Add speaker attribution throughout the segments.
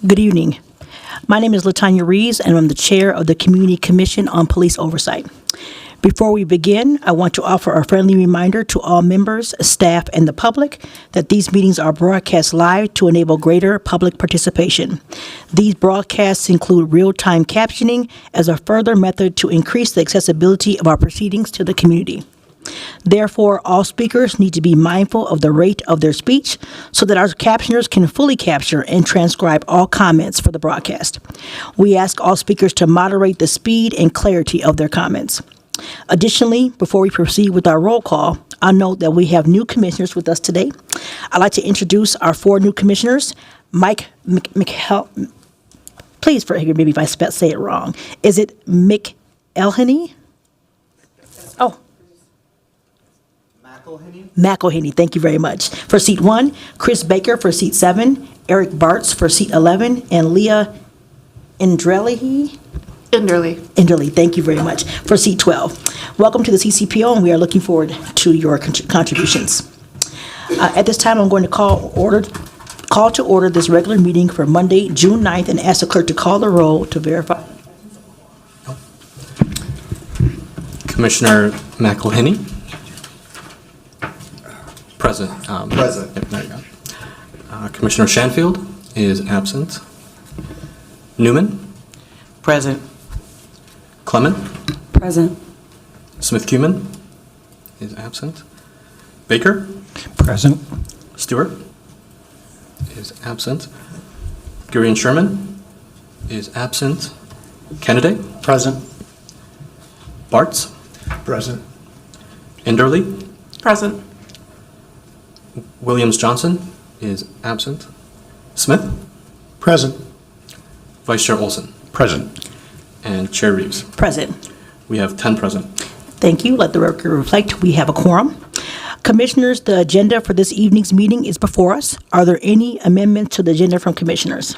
Speaker 1: Good evening. My name is Latanya Reeves, and I'm the chair of the Community Commission on Police Oversight. Before we begin, I want to offer a friendly reminder to all members, staff, and the public that these meetings are broadcast live to enable greater public participation. These broadcasts include real-time captioning as a further method to increase the accessibility of our proceedings to the community. Therefore, all speakers need to be mindful of the rate of their speech so that our captioners can fully capture and transcribe all comments for the broadcast. We ask all speakers to moderate the speed and clarity of their comments. Additionally, before we proceed with our roll call, I'll note that we have new commissioners with us today. I'd like to introduce our 4 new commissioners. Mike McElhenney, please forgive me if I say it wrong. Is it McElhenney? Oh. McElhenney, thank you very much. For seat 1, Chris Baker for seat 7, Eric Bartz for seat 11, and Leah Enderle, thank you very much, for seat 12. Welcome to the CCPO, and we are looking forward to your contributions. At this time, I'm going to call to order this regular meeting for Monday, June 9th, and ask the clerk to call the roll to verify.
Speaker 2: Commissioner McElhenney. Present.
Speaker 3: Present.
Speaker 2: Yep, there you go. Commissioner Shanfield is absent. Newman.
Speaker 4: Present.
Speaker 2: Clement.
Speaker 4: Present.
Speaker 2: Smith-Cuman is absent. Baker.
Speaker 3: Present.
Speaker 2: Stewart is absent. Gurian-Sherman is absent. Kennedy.
Speaker 3: Present.
Speaker 2: Bartz.
Speaker 3: Present.
Speaker 2: Enderle.
Speaker 4: Present.
Speaker 2: Williams-Johnson is absent. Smith.
Speaker 3: Present.
Speaker 2: Vice Chair Olson.
Speaker 3: Present.
Speaker 2: And Chair Reeves.
Speaker 1: Present.
Speaker 2: We have 10 present.
Speaker 1: Thank you. Let the record reflect we have a quorum. Commissioners, the agenda for this evening's meeting is before us. Are there any amendments to the agenda from commissioners?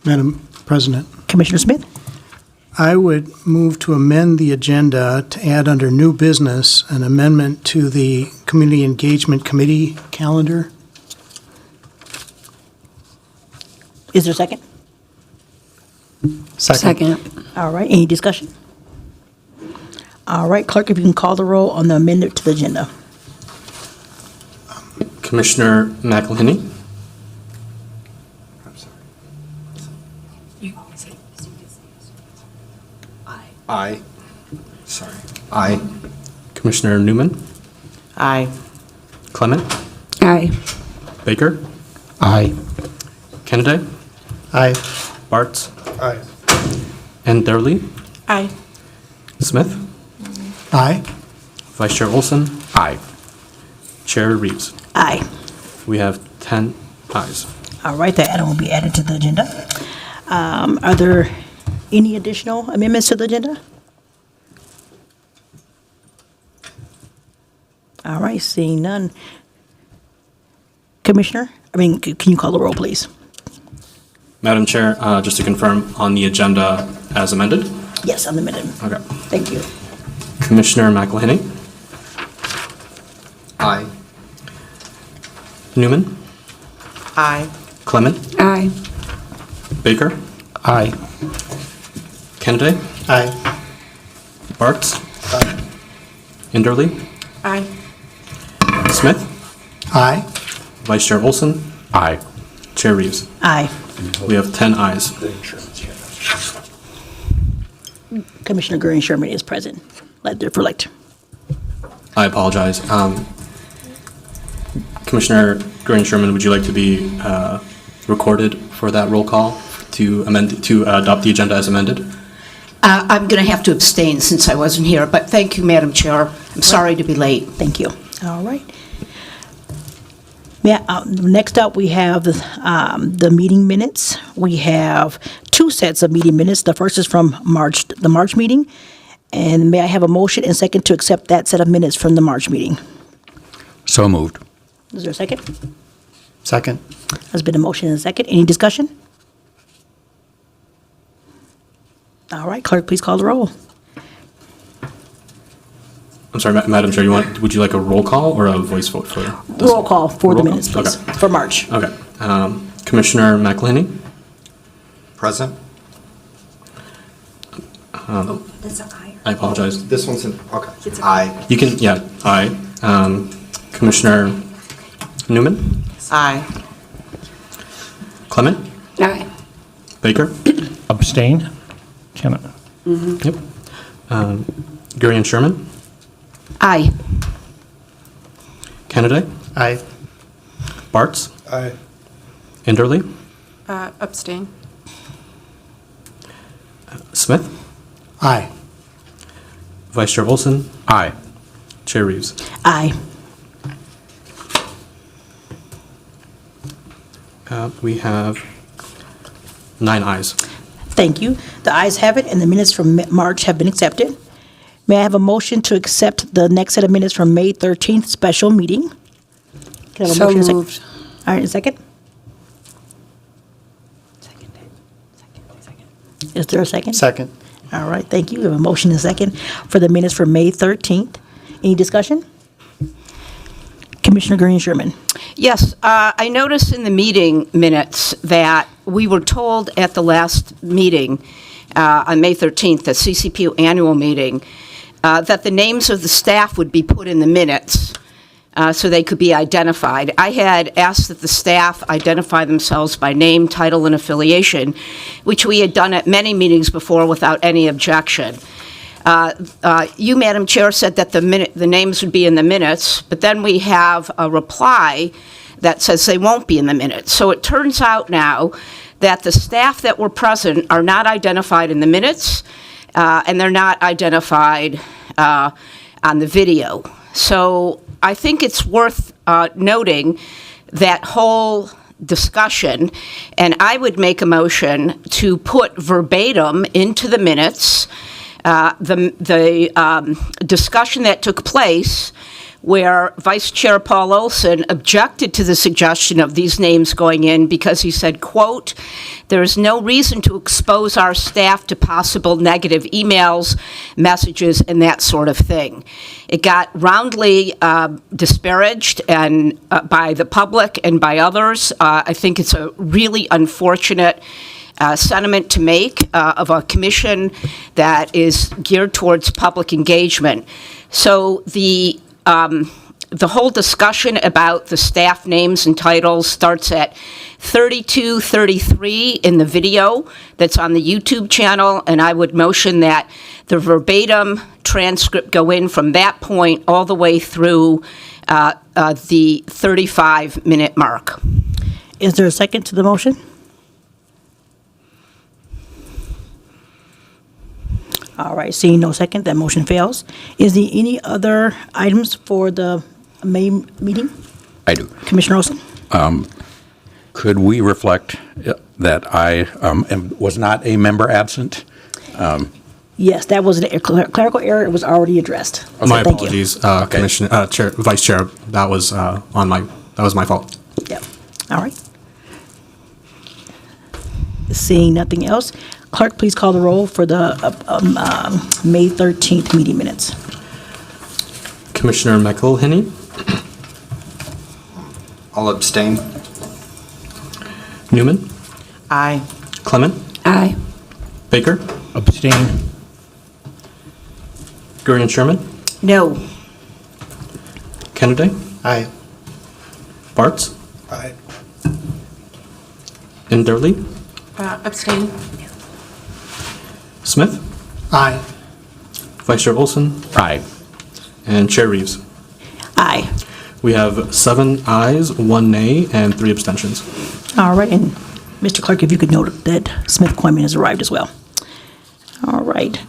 Speaker 5: Madam President,
Speaker 1: Commissioner Smith?
Speaker 5: I would move to amend the agenda to add under new business an amendment to the Community Engagement Committee calendar.
Speaker 1: Is there a second?
Speaker 4: Second.
Speaker 1: All right, any discussion? All right, clerk, if you can call the roll on the amendment to the agenda.
Speaker 2: Commissioner McElhenney.
Speaker 3: Aye. Sorry. Aye.
Speaker 2: Commissioner Newman.
Speaker 4: Aye.
Speaker 2: Clement.
Speaker 4: Aye.
Speaker 2: Baker.
Speaker 3: Aye.
Speaker 2: Kennedy.
Speaker 5: Aye.
Speaker 2: Bartz.
Speaker 3: Aye.
Speaker 2: Enderle.
Speaker 4: Aye.
Speaker 2: Smith.
Speaker 5: Aye.
Speaker 2: Vice Chair Olson.
Speaker 3: Aye.
Speaker 2: Chair Reeves.
Speaker 1: Aye.
Speaker 2: We have 10 ayes.
Speaker 1: All right, that item will be added to the agenda. Are there any additional amendments to the agenda? All right, seeing none. Commissioner, can you call the roll, please?
Speaker 2: Madam Chair, just to confirm on the agenda as amended.
Speaker 1: Yes, on the minute.
Speaker 2: Okay.
Speaker 1: Thank you.
Speaker 2: Commissioner McElhenney.
Speaker 3: Aye.
Speaker 2: Newman.
Speaker 4: Aye.
Speaker 2: Clement.
Speaker 4: Aye.
Speaker 2: Baker.
Speaker 3: Aye.
Speaker 2: Kennedy.
Speaker 5: Aye.
Speaker 2: Bartz.
Speaker 3: Aye.
Speaker 2: Enderle.
Speaker 4: Aye.
Speaker 2: Smith.
Speaker 5: Aye.
Speaker 2: Vice Chair Olson.
Speaker 3: Aye.
Speaker 2: Chair Reeves.
Speaker 1: Aye.
Speaker 2: We have 10 ayes.
Speaker 1: Commissioner Gurring-Sherman is present. Let the reflect.
Speaker 2: I apologize. Commissioner Gurring-Sherman, would you like to be recorded for that roll call to adopt the agenda as amended?
Speaker 6: I'm going to have to abstain since I wasn't here, but thank you, Madam Chair. I'm sorry to be late.
Speaker 1: Thank you. All right. Next up, we have the meeting minutes. We have 2 sets of meeting minutes. The first is from the March meeting. And may I have a motion and second to accept that set of minutes from the March meeting?
Speaker 3: So moved.
Speaker 1: Is there a second?
Speaker 5: Second.
Speaker 1: There's been a motion and a second. Any discussion? All right, clerk, please call the roll.
Speaker 2: I'm sorry, Madam Chair, would you like a roll call or a voice vote for this?
Speaker 1: Roll call for the
Speaker 2: Roll call?
Speaker 1: minutes, please,
Speaker 2: Okay.
Speaker 1: for March.
Speaker 2: Okay. Commissioner McElhenney?
Speaker 3: Present.
Speaker 4: That's an aye.
Speaker 2: I apologize.
Speaker 3: This one's in, okay. Aye.
Speaker 2: You can, yeah, aye. Commissioner Newman?
Speaker 4: Aye.
Speaker 2: Clement?
Speaker 4: Aye.
Speaker 2: Baker?
Speaker 7: Abstain? Can I?
Speaker 2: Yep. Gurian Sherman?
Speaker 6: Aye.
Speaker 2: Kennedy?
Speaker 3: Aye.
Speaker 2: Bartz?
Speaker 3: Aye.
Speaker 2: Inderly?
Speaker 4: Abstain.
Speaker 2: Smith?
Speaker 5: Aye.
Speaker 2: Vice Chair Olson?
Speaker 3: Aye.
Speaker 2: Chair Reeves?
Speaker 1: Aye.
Speaker 2: We have 9 ayes.
Speaker 1: Thank you. The ayes have it, and the minutes from March have been accepted. May I have a motion to accept the next set of minutes from May 13th special meeting? Can I have a
Speaker 4: So
Speaker 1: motion and a second?
Speaker 4: moved.
Speaker 1: All right, a second? Is there a second?
Speaker 3: Second.
Speaker 1: All right, thank you. We have a motion and a second for the minutes for May 13th. Any discussion? Commissioner Green Sherman.
Speaker 6: Yes, I noticed in the meeting minutes that we were told at the last meeting, on May 13th, the CCPU annual meeting, that the names of the staff would be put in the minutes so they could be identified. I had asked that the staff identify themselves by name, title, and affiliation, which we had done at many meetings before without any objection. You, Madam Chair, said that the names would be in the minutes, but then we have a reply that says they won't be in the minutes. So it turns out now that the staff that were present are not identified in the minutes, and they're not identified on the video. So I think it's worth noting that whole discussion, and I would make a motion to put verbatim into the minutes the discussion that took place where Vice Chair Paul Olson objected to the suggestion of these names going in because he said, quote, "There is no reason to expose our staff to possible negative emails, messages, and that sort of thing." It got roundly disparaged and by the public and by others. I think it's a really unfortunate sentiment to make of a commission that is geared towards public engagement. So the whole discussion about the staff names and titles starts at 32:33 in the video that's on the YouTube channel, and I would motion that the verbatim transcript go in from that point all the way through the 35-minute mark.
Speaker 1: Is there a second to the motion? All right, seeing no second, that motion fails. Is there any other items for the May meeting?
Speaker 3: I do.
Speaker 1: Commissioner Olson?
Speaker 3: Could we reflect that I was not a member absent?
Speaker 1: Yes, that was a clerical error. It was already addressed. So
Speaker 2: My
Speaker 1: thank you.
Speaker 2: apologies, Commissioner, Chair, Vice Chair. That was my fault.
Speaker 1: Yeah, all right. Seeing nothing else, clerk, please call the roll for the May 13th meeting minutes.
Speaker 2: Commissioner McElhenney?
Speaker 3: I'll abstain.
Speaker 2: Newman?
Speaker 4: Aye.
Speaker 2: Clement?
Speaker 6: Aye.
Speaker 2: Baker?
Speaker 7: Abstain?
Speaker 2: Gurian Sherman?
Speaker 6: No.
Speaker 2: Kennedy?
Speaker 3: Aye.
Speaker 2: Bartz?
Speaker 3: Aye.
Speaker 2: Inderly?
Speaker 4: Abstain.
Speaker 2: Smith?
Speaker 5: Aye.
Speaker 2: Vice Chair Olson?
Speaker 3: Aye.
Speaker 2: And Chair Reeves?
Speaker 1: Aye.
Speaker 2: We have 7 ayes, 1 nay, and 3 abstentions.
Speaker 1: All right, and Mr. Clerk, if you could note that Smith Coleman has arrived as well. All right.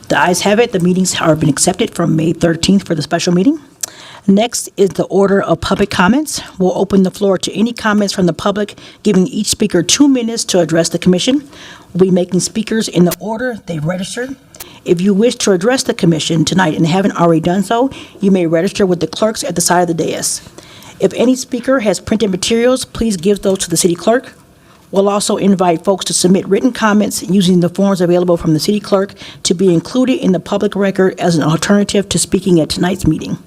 Speaker 1: The ayes have it. The meetings have been accepted from May 13th for the special meeting. Next is the order of public comments. We'll open the floor to any comments from the public, giving each speaker 2 minutes to address the commission. We'll be making speakers in the order they registered. If you wish to address the commission tonight and haven't already done so, you may register with the clerks at the side of the dais. If any speaker has printed materials, please give those to the city clerk. We'll also invite folks to submit written comments using the forms available from the city clerk to be included in the public record as an alternative to speaking at tonight's meeting.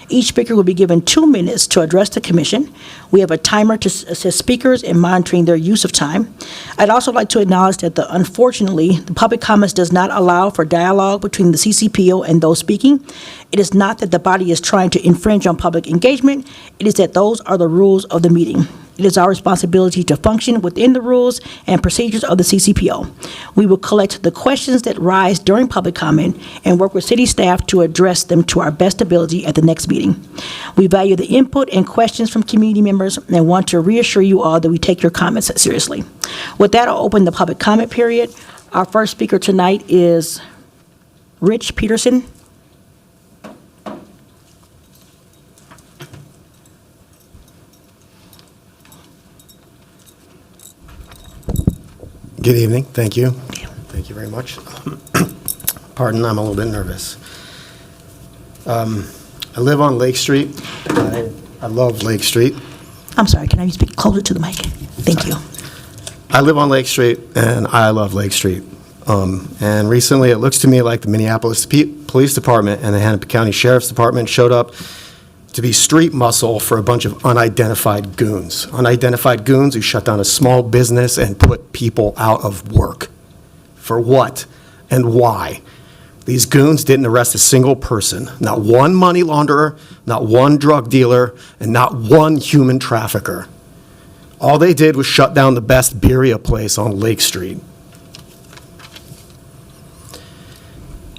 Speaker 1: Each speaker will be given 2 minutes to address the commission. We have a timer to assist speakers in monitoring their use of time. I'd also like to acknowledge that unfortunately, the public comments does not allow for dialogue between the CCPO and those speaking. It is not that the body is trying to infringe on public engagement. It is that those are the rules of the meeting. It is our responsibility to function within the rules and procedures of the CCPO. We will collect the questions that rise during public comment and work with city staff to address them to our best ability at the next meeting. We value the input and questions from community members and want to reassure you all that we take your comments seriously. With that, I'll open the public comment period. Our first speaker tonight is Rich Peterson.
Speaker 8: Good evening. Thank you. Thank you very much. Pardon, I'm a little bit nervous. I live on Lake Street. I love Lake Street.
Speaker 1: I'm sorry, can I speak closer to the mic? Thank you.
Speaker 8: I live on Lake Street, and I love Lake Street. And recently, it looks to me like the Minneapolis Police Department and the Hennepin County Sheriff's Department showed up to be street muscle for a bunch of unidentified goons. Unidentified goons who shut down a small business and put people out of work. For what and why? These goons didn't arrest a single person, not one money launderer, not one drug dealer, and not one human trafficker. All they did was shut down the best birria place on Lake Street.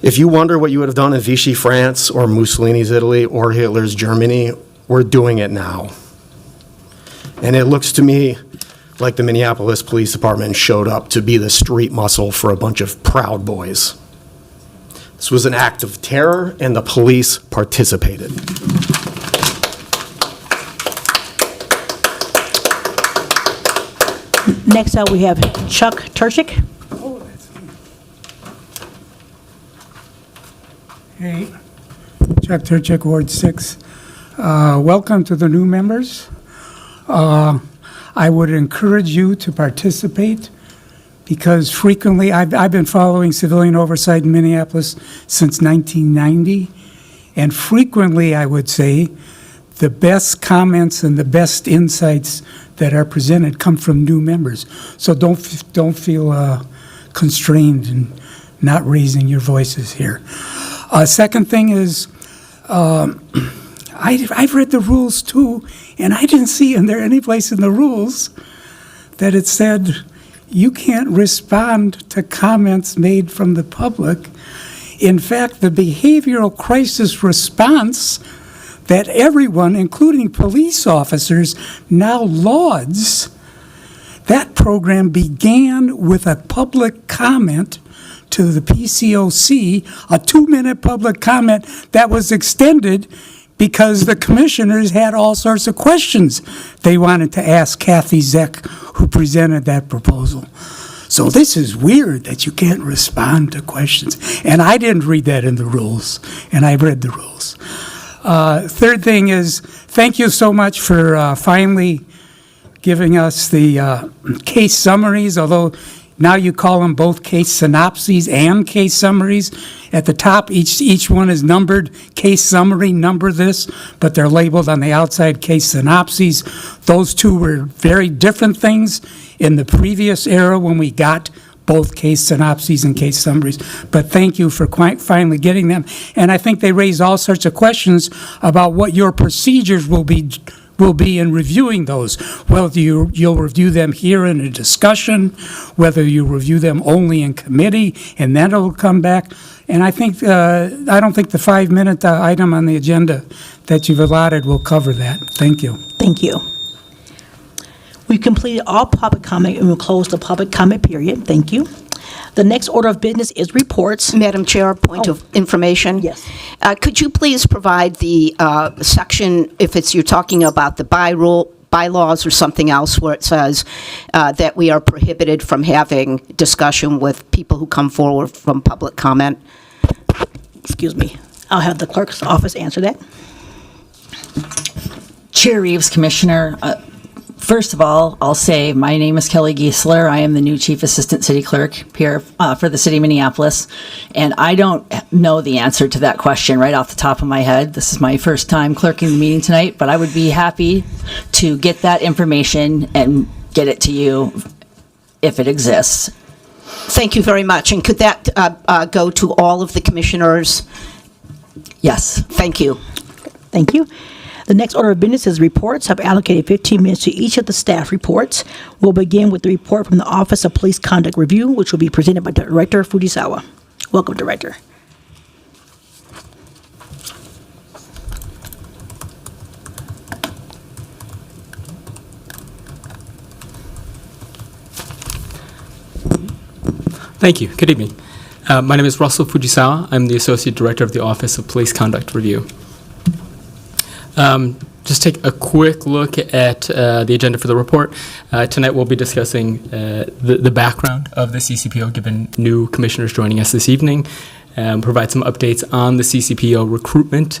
Speaker 8: If you wonder what you would have done in Vichy, France, or Mussolini's Italy, or Hitler's Germany, we're doing it now. And it looks to me like the Minneapolis Police Department showed up to be the street muscle for a bunch of Proud Boys. This was an act of terror, and the police participated.
Speaker 1: Next up, we have Chuck Turchik.
Speaker 9: Hey, Chuck Turchik, Ward 6. Welcome to the new members. I would encourage you to participate because frequently, I've been following civilian oversight in Minneapolis since 1990, and frequently, I would say, the best comments and the best insights that are presented come from new members. So don't feel constrained in not raising your voices here. Second thing is, I've read the rules too, and I didn't see in there any place in the rules that it said you can't respond to comments made from the public. In fact, the behavioral crisis response that everyone, including police officers, now lauds, that program began with a public comment to the PCOC, a 2-minute public comment that was extended because the commissioners had all sorts of questions they wanted to ask Kathy Zeck, who presented that proposal. So this is weird that you can't respond to questions. And I didn't read that in the rules, and I read the rules. Third thing is, thank you so much for finally giving us the case summaries, although now you call them both case synopses and case summaries. At the top, each one is numbered, case summary, number this, but they're labeled on the outside case synopses. Those two were very different things in the previous era when we got both case synopses and case summaries. But thank you for finally getting them. And I think they raise all sorts of questions about what your procedures will be in reviewing those, whether you'll review them here in a discussion, whether you review them only in committee, and then it'll come back. And I think I don't think the 5-minute item on the agenda that you've allotted will cover that. Thank you.
Speaker 1: Thank you. We've completed all public comment and we'll close the public comment period. Thank you. The next order of business is reports.
Speaker 6: Madam Chair, point of information.
Speaker 1: Yes.
Speaker 6: Could you please provide the section, if you're talking about the bylaws or something else, where it says that we are prohibited from having discussion with people who come forward from public comment?
Speaker 1: Excuse me. I'll have the clerk's office answer that.
Speaker 10: Chair Reeves, Commissioner, First of all, I'll say my name is Kelly Giesler. I am the new Chief Assistant City Clerk here for the City of Minneapolis. And I don't know the answer to that question right off the top of my head. This is my first time clerking the meeting tonight, but I would be happy to get that information and get it to you if it exists.
Speaker 6: Thank you very much. And could that go to all of the commissioners?
Speaker 10: Yes.
Speaker 6: Thank you.
Speaker 1: Thank you. The next order of business is reports. I've allocated 15 minutes to each of the staff reports. We'll begin with the report from the Office of Police Conduct Review, which will be presented by Director Fujisawa. Welcome, Director.
Speaker 11: Thank you. Good evening. My name is Russell Fujisawa. I'm the Associate Director of the Office of Police Conduct Review. Just take a quick look at the agenda for the report. Tonight we'll be discussing the background of the CCPO, given new commissioners joining us this evening, provide some updates on the CCPO recruitment,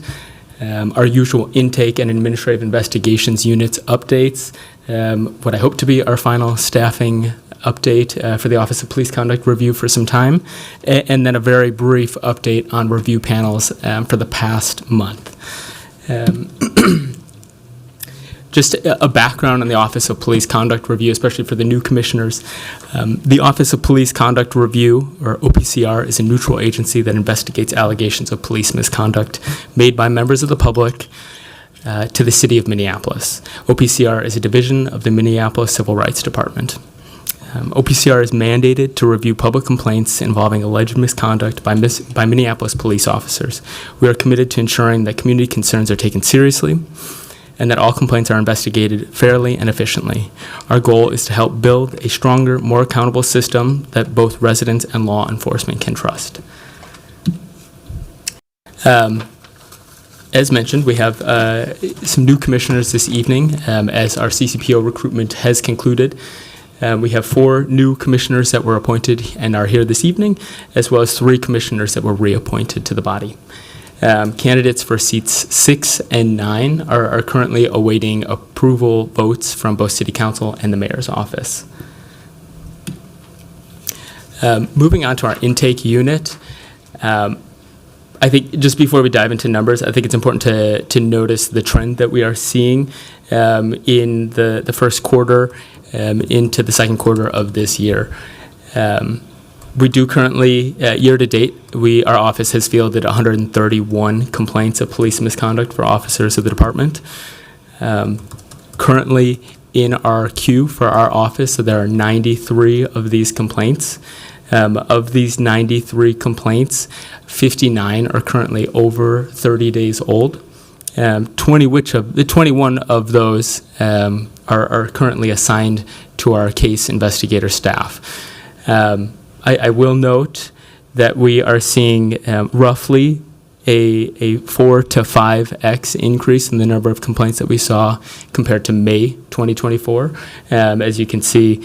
Speaker 11: our usual intake and administrative investigations units updates, what I hope to be our final staffing update for the Office of Police Conduct Review for some time, and then a very brief update on review panels for the past month. Just a background on the Office of Police Conduct Review, especially for the new commissioners. The Office of Police Conduct Review, or OPCR, is a neutral agency that investigates allegations of police misconduct made by members of the public to the City of Minneapolis. OPCR is a division of the Minneapolis Civil Rights Department. OPCR is mandated to review public complaints involving alleged misconduct by Minneapolis police officers. We are committed to ensuring that community concerns are taken seriously and that all complaints are investigated fairly and efficiently. Our goal is to help build a stronger, more accountable system that both residents and law enforcement can trust. As mentioned, we have some new commissioners this evening as our CCPO recruitment has concluded. We have 4 new commissioners that were appointed and are here this evening, as well as 3 commissioners that were reappointed to the body. Candidates for seats 6 and 9 are currently awaiting approval votes from both City Council and the Mayor's office. Moving on to our intake unit, I think just before we dive into numbers, I think it's important to notice the trend that we are seeing in the first quarter into the second quarter of this year. We do currently, year to date, our office has fielded 131 complaints of police misconduct for officers of the department. Currently in our queue for our office, so there are 93 of these complaints. Of these 93 complaints, 59 are currently over 30 days old. 21 of those are currently assigned to our case investigator staff. I will note that we are seeing roughly a 4 to 5x increase in the number of complaints that we saw compared to May 2024. As you can see,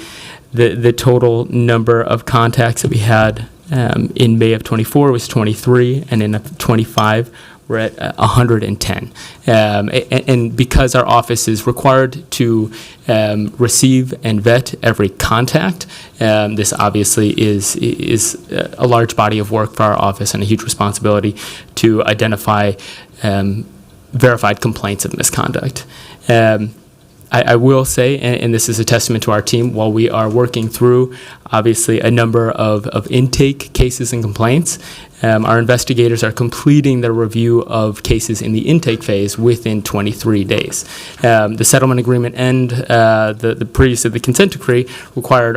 Speaker 11: the total number of contacts that we had in May of 24 was 23, and in 25 we're at 110. And because our office is required to receive and vet every contact, this obviously is a large body of work for our office and a huge responsibility to identify verified complaints of misconduct. I will say, and this is a testament to our team, while we are working through, obviously, a number of intake cases and complaints, our investigators are completing their review of cases in the intake phase within 23 days. The settlement agreement and the consent decree required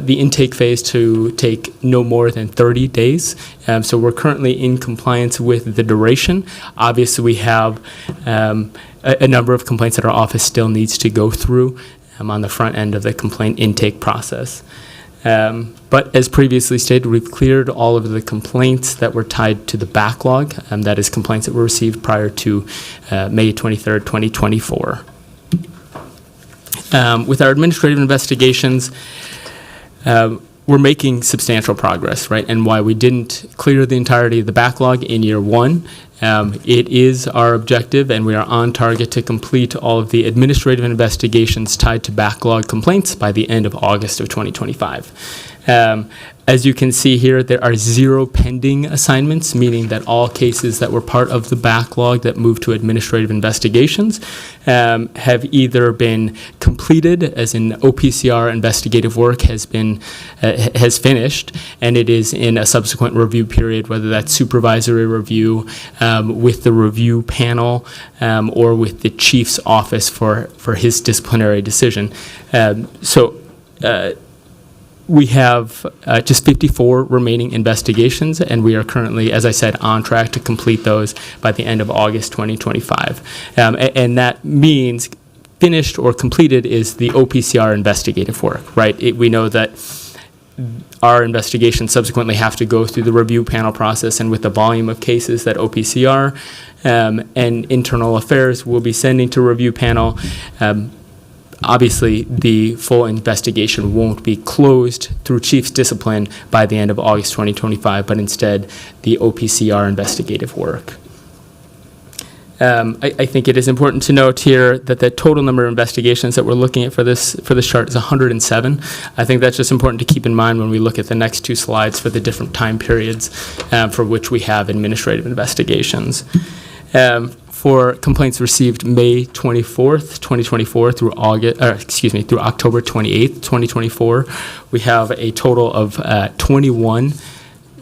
Speaker 11: the intake phase to take no more than 30 days. So we're currently in compliance with the duration. Obviously, we have a number of complaints that our office still needs to go through on the front end of the complaint intake process. But as previously stated, we've cleared all of the complaints that were tied to the backlog, that is complaints that were received prior to May 23rd, 2024. With our administrative investigations, we're making substantial progress, right? And why we didn't clear the entirety of the backlog in year one, it is our objective, and we are on target to complete all of the administrative investigations tied to backlog complaints by the end of August of 2025. As you can see here, there are 0 pending assignments, meaning that all cases that were part of the backlog that moved to administrative investigations have either been completed, as in OPCR investigative work has finished, and it is in a subsequent review period, whether that's supervisory review with the review panel or with the chief's office for his disciplinary decision. We have just 54 remaining investigations, and we are currently, as I said, on track to complete those by the end of August 2025. And that means finished or completed is the OPCR investigative work, right? We know that our investigations subsequently have to go through the review panel process, and with the volume of cases that OPCR and internal affairs will be sending to review panel, obviously, the full investigation won't be closed through chief's discipline by the end of August 2025, but instead the OPCR investigative work. I think it is important to note here that the total number of investigations that we're looking at for this chart is 107. I think that's just important to keep in mind when we look at the next 2 slides for the different time periods for which we have administrative investigations. For complaints received May 24th, 2024 through through October 28th, 2024, we have a total of 21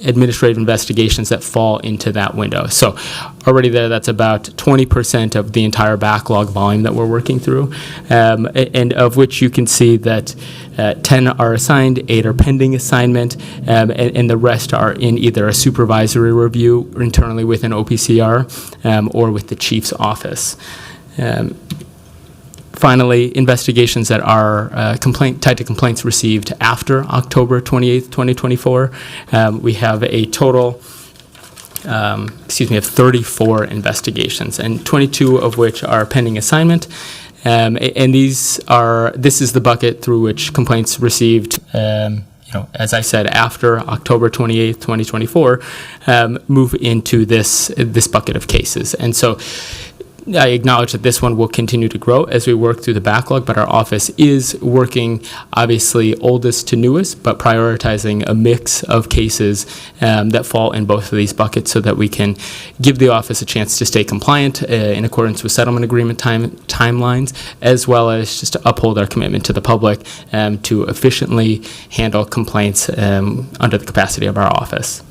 Speaker 11: administrative investigations that fall into that window. So already there, that's about 20% of the entire backlog volume that we're working through, and of which you can see that 10 are assigned, 8 are pending assignment, and the rest are in either a supervisory review internally within OPCR or with the chief's office. Finally, investigations that are tied to complaints received after October 28th, 2024. We have a total of 34 investigations, and 22 of which are pending assignment. And this is the bucket through which complaints received, as I said, after October 28th, 2024, move into this bucket of cases. And so I acknowledge that this one will continue to grow as we work through the backlog, but our office is working, obviously, oldest to newest, but prioritizing a mix of cases that fall in both of these buckets so that we can give the office a chance to stay compliant in accordance with settlement agreement timelines, as well as just to uphold our commitment to the public to efficiently handle complaints under the capacity of our office.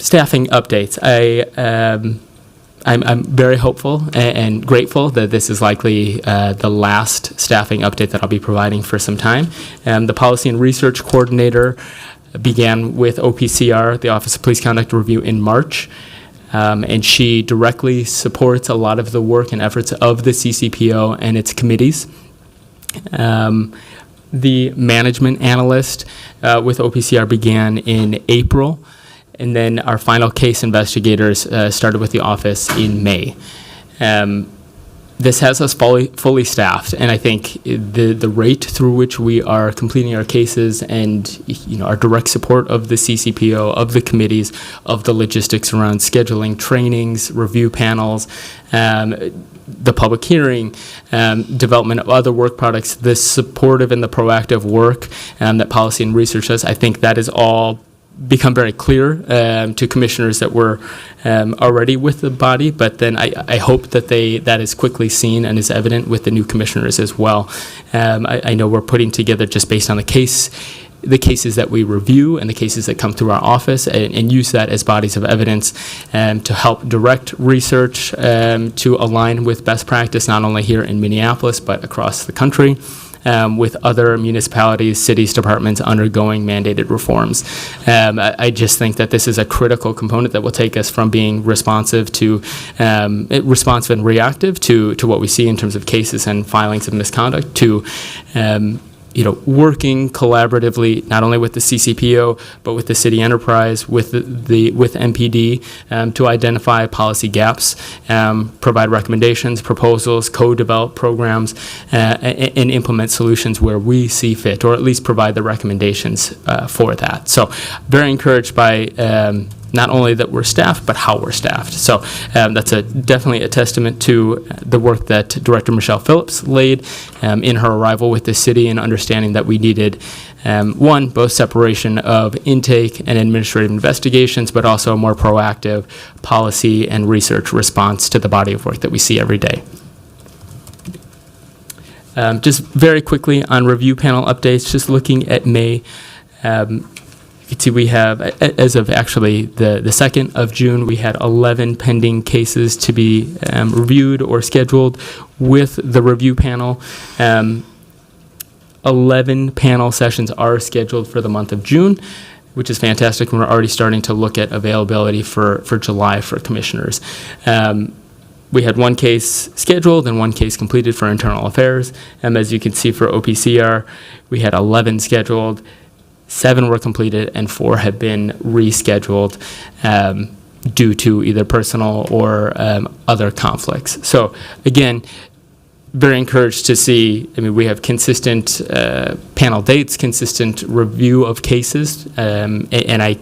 Speaker 11: Staffing updates. I'm very hopeful and grateful that this is likely the last staffing update that I'll be providing for some time. The Policy and Research Coordinator began with OPCR, the Office of Police Conduct Review, in March, and she directly supports a lot of the work and efforts of the CCPO and its committees. The Management Analyst with OPCR began in April. And then our final case investigators started with the office in May. This has us fully staffed, and I think the rate through which we are completing our cases and our direct support of the CCPO, of the committees, of the logistics around scheduling, trainings, review panels, the public hearing, development of other work products, the supportive and the proactive work that Policy and Research does, I think that is all become very clear to commissioners that were already with the body, but then I hope that that is quickly seen and is evident with the new commissioners as well. I know we're putting together, just based on the cases that we review and the cases that come through our office, and use that as bodies of evidence to help direct research to align with best practice, not only here in Minneapolis, but across the country. With other municipalities, cities, departments undergoing mandated reforms. I just think that this is a critical component that will take us from being responsive and reactive to what we see in terms of cases and filings of misconduct to working collaboratively not only with the CCPO but with the city enterprise, with with MPD, to identify policy gaps, provide recommendations, proposals, co-develop programs, and implement solutions where we see fit, or at least provide the recommendations for that. So, very encouraged by not only that we're staffed, but how we're staffed. So that's definitely a testament to the work that Director Michelle Phillips laid in her arrival with the city, and understanding that we needed, one, both separation of intake and administrative investigations, but also a more proactive policy and research response to the body of work that we see every day. Just very quickly on review panel updates, just looking at May. You can see we have, as of actually the 2nd of June, we had 11 pending cases to be reviewed or scheduled with the review panel. 11 panel sessions are scheduled for the month of June, which is fantastic, and we're already starting to look at availability for July for commissioners. We had one case scheduled and one case completed for internal affairs. As you can see for OPCR, we had 11 scheduled. 7 were completed and 4 have been rescheduled due to either personal or other conflicts. So again, very encouraged to see, we have consistent panel dates, consistent review of cases, and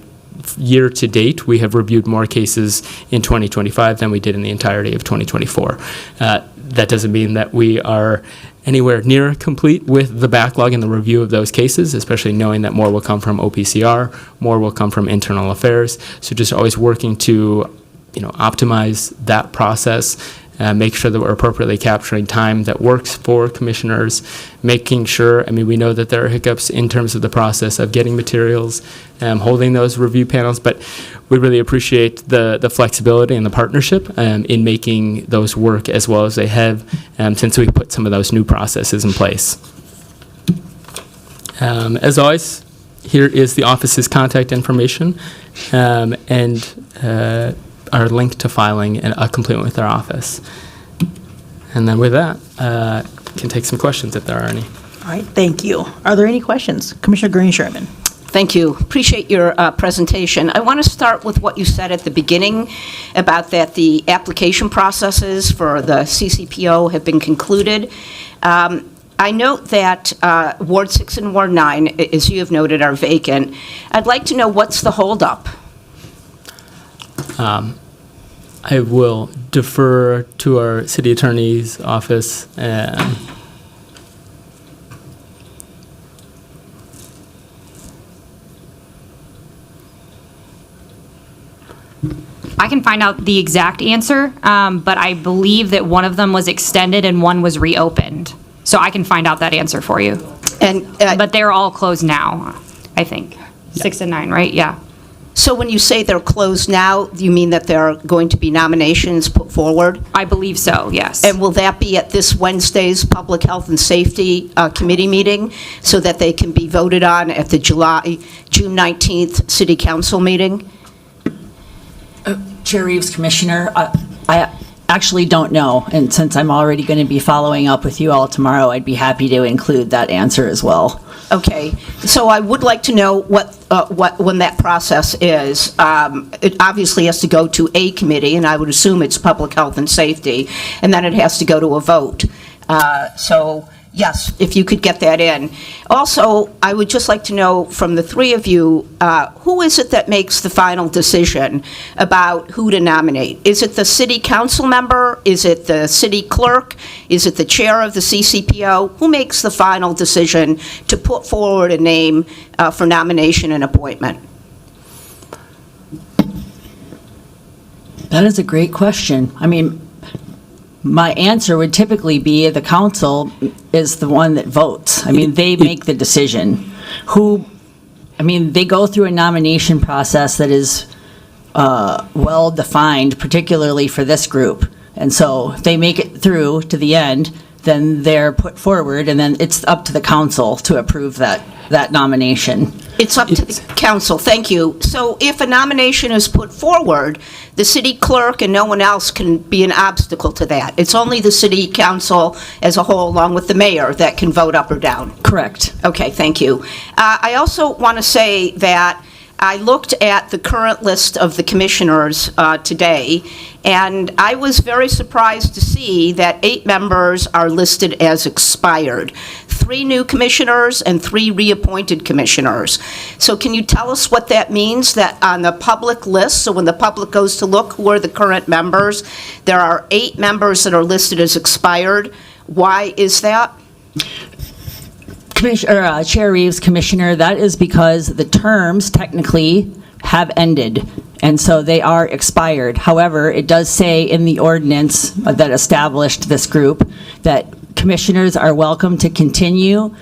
Speaker 11: year to date, we have reviewed more cases in 2025 than we did in the entirety of 2024. That doesn't mean that we are anywhere near complete with the backlog and the review of those cases, especially knowing that more will come from OPCR, more will come from internal affairs. So just always working to, optimize that process, make sure that we're appropriately capturing time that works for commissioners, making sure, we know that there are hiccups in terms of the process of getting materials, holding those review panels, but we really appreciate the flexibility and the partnership in making those work as well as they have since we put some of those new processes in place. As always, here is the office's contact information and our link to filing a complaint with our office. And then with that, can take some questions if there are any.
Speaker 1: All right, thank you. Are there any questions? Commissioner Green-Sherman.
Speaker 6: Thank you. Appreciate your presentation. I want to start with what you said at the beginning about that the application processes for the CCPO have been concluded. I note that Ward 6 and Ward 9, as you have noted, are vacant. I'd like to know what's the holdup.
Speaker 11: I will defer to our city attorney's office.
Speaker 12: I can find out the exact answer, but I believe that one of them was extended and one was reopened. So I can find out that answer for you. But they're all closed now, I think. 6 and 9, right? Yeah.
Speaker 6: So when you say they're closed now, you mean that there are going to be nominations put forward?
Speaker 12: I believe so, yes.
Speaker 6: And will that be at this Wednesday's Public Health and Safety Committee meeting so that they can be voted on at the June 19th City Council meeting?
Speaker 10: Chair Reeves, Commissioner, I actually don't know, and since I'm already going to be following up with you all tomorrow, I'd be happy to include that answer as well.
Speaker 6: Okay, so I would like to know what when that process is. It obviously has to go to a committee, and I would assume it's Public Health and Safety, and then it has to go to a vote. So yes, if you could get that in. Also, I would just like to know from the three of you, who is it that makes the final decision about who to nominate? Is it the city council member? Is it the city clerk? Is it the chair of the CCPO? Who makes the final decision to put forward a name for nomination and appointment?
Speaker 10: That is a great question. My answer would typically be the council is the one that votes. They make the decision. They go through a nomination process that is well-defined, particularly for this group. And so if they make it through to the end, then they're put forward, and then it's up to the council to approve that nomination.
Speaker 6: It's up to the council, thank you. So if a nomination is put forward, the city clerk and no one else can be an obstacle to that. It's only the city council as a whole, along with the mayor, that can vote up or down.
Speaker 10: Correct.
Speaker 6: Okay, thank you. I also want to say that I looked at the current list of the commissioners today, and I was very surprised to see that 8 members are listed as expired. 3 new commissioners and 3 reappointed commissioners. So can you tell us what that means, that on the public list, so when the public goes to look who are the current members, there are 8 members that are listed as expired? Why is that?
Speaker 10: Chair Reeves, Commissioner, that is because the terms technically have ended, and so they are expired. However, it does say in the ordinance that established this group that commissioners are welcome to continue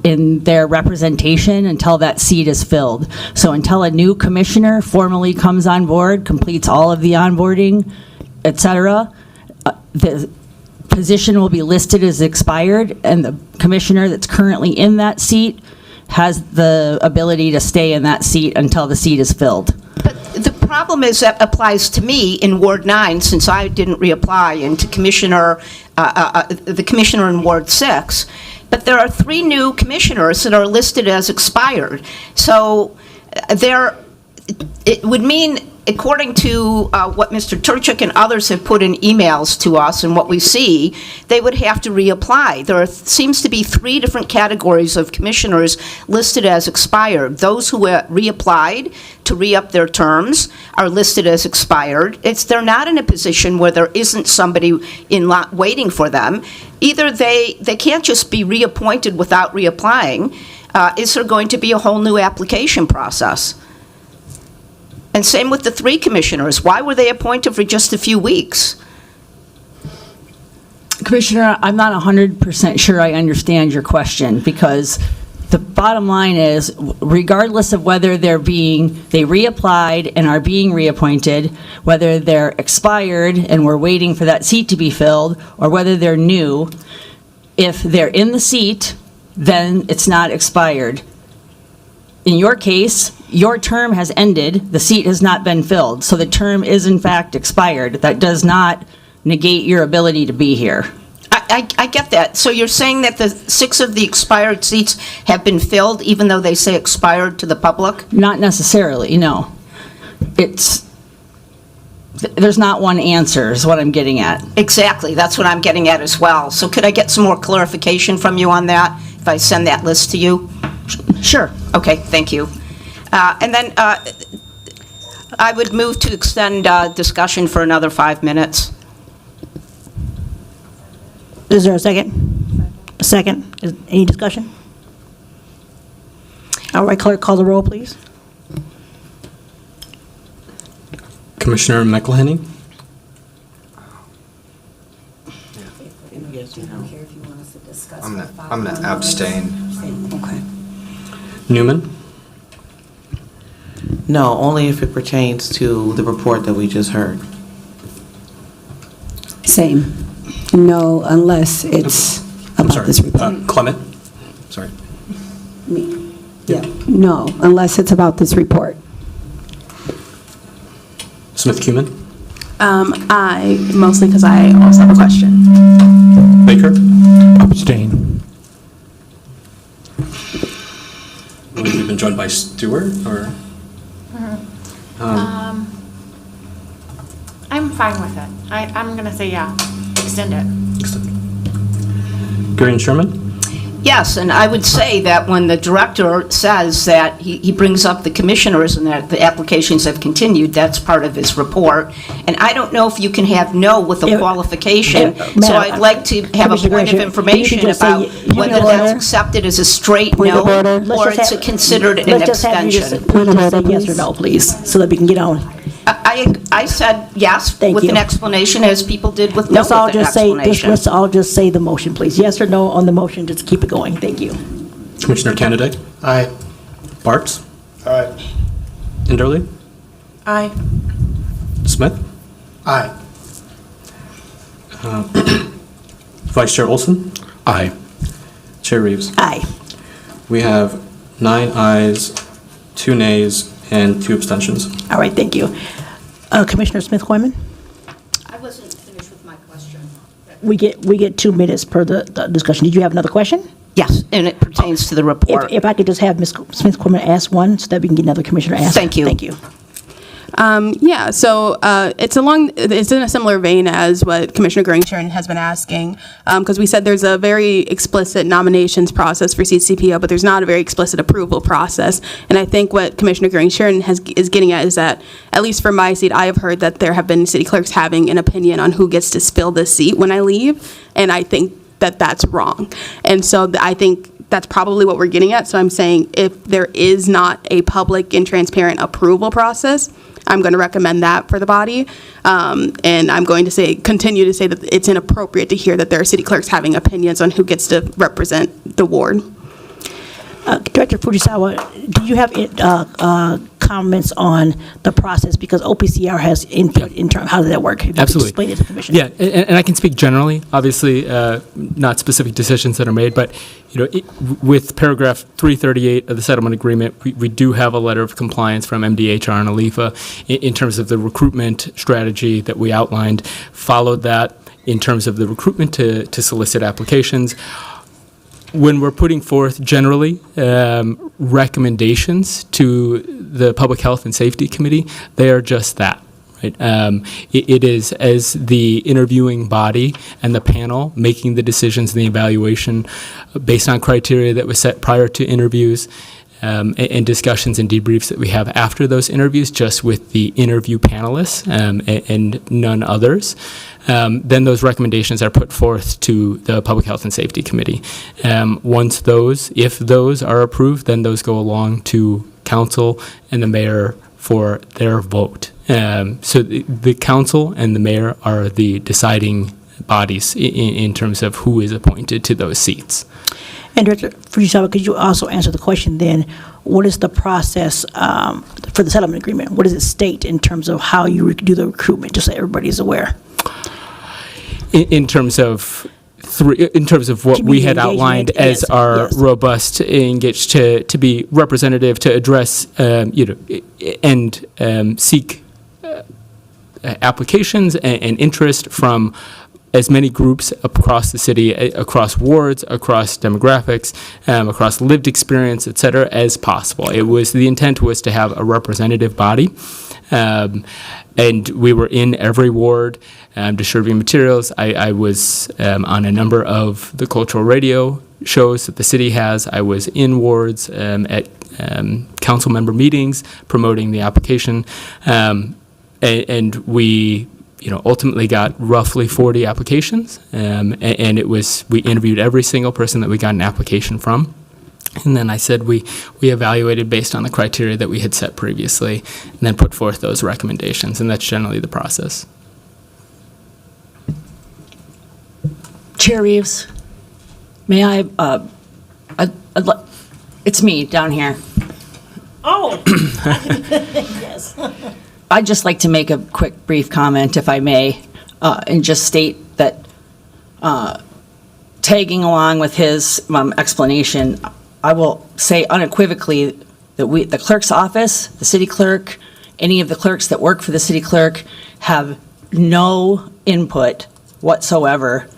Speaker 10: in their representation until that seat is filled. So until a new commissioner formally comes on board, completes all of the onboarding, et cetera, the position will be listed as expired, and the commissioner that's currently in that seat has the ability to stay in that seat until the seat is filled.
Speaker 6: But the problem is that applies to me in Ward 9, since I didn't reapply, and to the commissioner in Ward 6. But there are 3 new commissioners that are listed as expired. So it would mean, according to what Mr. Turchik and others have put in emails to us and what we see, they would have to reapply. There seems to be 3 different categories of commissioners listed as expired. Those who reapplied to re-up their terms are listed as expired. They're not in a position where there isn't somebody waiting for them. Either they can't just be reappointed without reapplying. Is there going to be a whole new application process? And same with the 3 commissioners. Why were they appointed for just a few weeks?
Speaker 10: Commissioner, I'm not 100% sure I understand your question, because the bottom line is, regardless of whether they reapplied and are being reappointed, whether they're expired and we're waiting for that seat to be filled, or whether they're new, if they're in the seat, then it's not expired. In your case, your term has ended, the seat has not been filled, so the term is in fact expired. That does not negate your ability to be here.
Speaker 6: I get that. So you're saying that the 6 of the expired seats have been filled, even though they say expired to the public?
Speaker 10: Not necessarily, no. There's not one answer, is what I'm getting at.
Speaker 6: Exactly, that's what I'm getting at as well. So could I get some more clarification from you on that, if I send that list to you?
Speaker 10: Sure.
Speaker 6: Okay, thank you. And then I would move to extend discussion for another 5 minutes.
Speaker 1: Is there a second? A second? Any discussion? All right, clerk, call the roll, please.
Speaker 2: Commissioner McElhenney?
Speaker 13: I'm going to abstain.
Speaker 4: Okay.
Speaker 2: Newman?
Speaker 14: No, only if it pertains to the report that we just heard.
Speaker 4: Same. No, unless it's about this report.
Speaker 2: Clement? Sorry.
Speaker 4: Me. Yeah. No, unless it's about this report.
Speaker 2: Smith-Cuman?
Speaker 15: Aye, mostly because I also have a question.
Speaker 2: Baker?
Speaker 7: Abstain.
Speaker 2: We've been joined by Stewart, or?
Speaker 15: I'm fine with it. I'm going to say yeah. Extend it.
Speaker 2: Gary and Sherman?
Speaker 6: Yes, and I would say that when the director says that he brings up the commissioners and that the applications have continued, that's part of his report. And I don't know if you can have no with a qualification, so I'd like to have a point of information about whether that's accepted as a straight no, or it's considered an extension.
Speaker 1: Point of order, yes or no, please, so that we can get on.
Speaker 6: I said yes with an explanation, as people did with no with an explanation.
Speaker 1: Let's all just say the motion, please. Yes or no on the motion, just keep it going. Thank you.
Speaker 2: Commissioner Candidate?
Speaker 8: Aye.
Speaker 2: Bartz?
Speaker 8: Aye.
Speaker 2: Inderly?
Speaker 15: Aye.
Speaker 2: Smith?
Speaker 8: Aye.
Speaker 2: Vice Chair Olson?
Speaker 3: Aye.
Speaker 2: Chair Reeves?
Speaker 1: Aye.
Speaker 2: We have 9 ayes, 2 nays, and 2 abstentions.
Speaker 1: All right, thank you. Commissioner Smith-Coiman?
Speaker 6: I wasn't finished with my question.
Speaker 1: We get 2 minutes per the discussion. Did you have another question?
Speaker 6: Yes, and it pertains to the report.
Speaker 1: If I could just have Ms. Smith-Coiman ask one so that we can get another commissioner to ask.
Speaker 6: Thank you.
Speaker 1: Thank you.
Speaker 15: So it's in a similar vein as what Commissioner Gering has been asking, because we said there's a very explicit nominations process for CCPO, but there's not a very explicit approval process. And I think what Commissioner Gering is getting at is that, at least for my seat, I have heard that there have been city clerks having an opinion on who gets to fill this seat when I leave, and I think that that's wrong. And so I think that's probably what we're getting at. So I'm saying if there is not a public and transparent approval process, I'm going to recommend that for the body. And I'm going to continue to say that it's inappropriate to hear that there are city clerks having opinions on who gets to represent the ward.
Speaker 1: Director Fujisawa, do you have comments on the process? Because OPCR has input in terms, how does that work? If you could
Speaker 11: Absolutely.
Speaker 1: explain it to the commission.
Speaker 11: Yeah, and I can speak generally, obviously, not specific decisions that are made, but with paragraph 338 of the settlement agreement, we do have a letter of compliance from MDHR and ALIFA in terms of the recruitment strategy that we outlined, followed that in terms of the recruitment to solicit applications. When we're putting forth generally recommendations to the Public Health and Safety Committee, they are just that. Right? It is as the interviewing body and the panel making the decisions and the evaluation based on criteria that was set prior to interviews and discussions and debriefs that we have after those interviews, just with the interview panelists and none others. Then those recommendations are put forth to the Public Health and Safety Committee. If those are approved, then those go along to council and the mayor for their vote. So the council and the mayor are the deciding bodies in terms of who is appointed to those seats.
Speaker 1: And Director Fujisawa, could you also answer the question then, what is the process for the settlement agreement? What does it state in terms of how you do the recruitment, just so everybody is aware?
Speaker 11: In terms of what we had outlined as our robust engaged to be representative, to address and seek applications and interest from as many groups across the city, across wards, across demographics, across lived experience, et cetera, as possible. The intent was to have a representative body, and we were in every ward distributing materials. I was on a number of the cultural radio shows that the city has. I was in wards at council member meetings promoting the application, and we ultimately got roughly 40 applications, and we interviewed every single person that we got an application from. And then I said we evaluated based on the criteria that we had set previously, and then put forth those recommendations, and that's generally the process.
Speaker 10: Chair Reeves, may I, it's me down here.
Speaker 1: Oh, yes.
Speaker 10: I'd just like to make a quick, brief comment, if I may, and just state that tagging along with his explanation, I will say unequivocally that the clerk's office, the city clerk, any of the clerks that work for the city clerk have no input whatsoever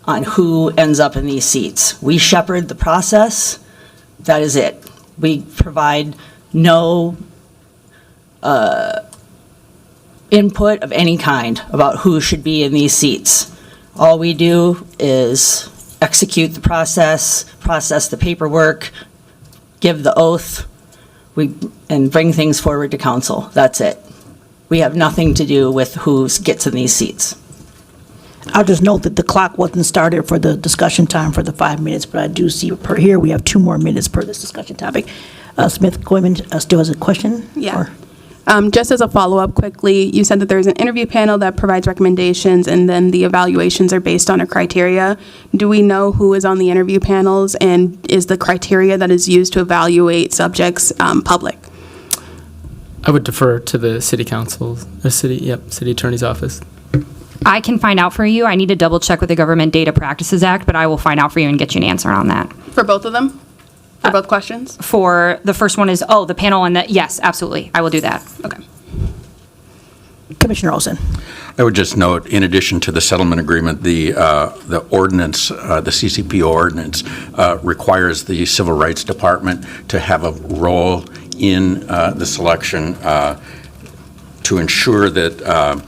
Speaker 10: on who ends up in these seats. We shepherd the process. That is it. We provide no input of any kind about who should be in these seats. All we do is execute the process the paperwork, give the oath, and bring things forward to council. That's it. We have nothing to do with who gets in these seats.
Speaker 1: I'll just note that the clock wasn't started for the discussion time for the 5 minutes, but I do see per here we have 2 more minutes per this discussion topic. Smith-Coiman still has a question?
Speaker 15: Yeah. Just as a follow-up quickly, you said that there's an interview panel that provides recommendations, and then the evaluations are based on a criteria. Do we know who is on the interview panels, and is the criteria that is used to evaluate subjects public?
Speaker 11: I would defer to the city council, city attorney's office.
Speaker 12: I can find out for you. I need to double check with the Government Data Practices Act, but I will find out for you and get you an answer on that.
Speaker 15: For both of them? For both questions?
Speaker 12: For the first one is, the panel and yes, absolutely. I will do that. Okay.
Speaker 1: Commissioner Olson.
Speaker 3: I would just note, in addition to the settlement agreement, the ordinance, the CCPO ordinance, requires the Civil Rights Department to have a role in the selection to ensure that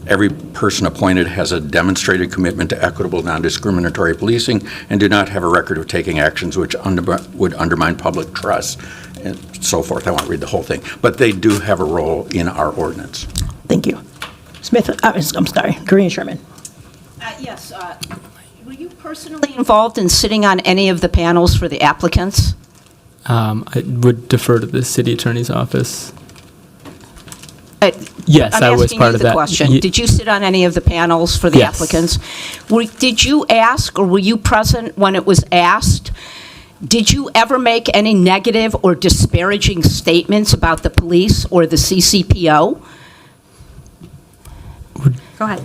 Speaker 3: every person appointed has a demonstrated commitment to equitable, non-discriminatory policing and do not have a record of taking actions which would undermine public trust and so forth. I won't read the whole thing, but they do have a role in our ordinance.
Speaker 1: Thank you. Smith, I'm sorry, Green Sherman.
Speaker 6: Yes. Were you personally involved in sitting on any of the panels for the applicants?
Speaker 11: I would defer to the city attorney's office. Yes, I was part of that.
Speaker 6: Question. Did you sit on any of the panels for the applicants? Did you ask, or were you present when it was asked? Did you ever make any negative or disparaging statements about the police or the CCPO?
Speaker 15: Go ahead.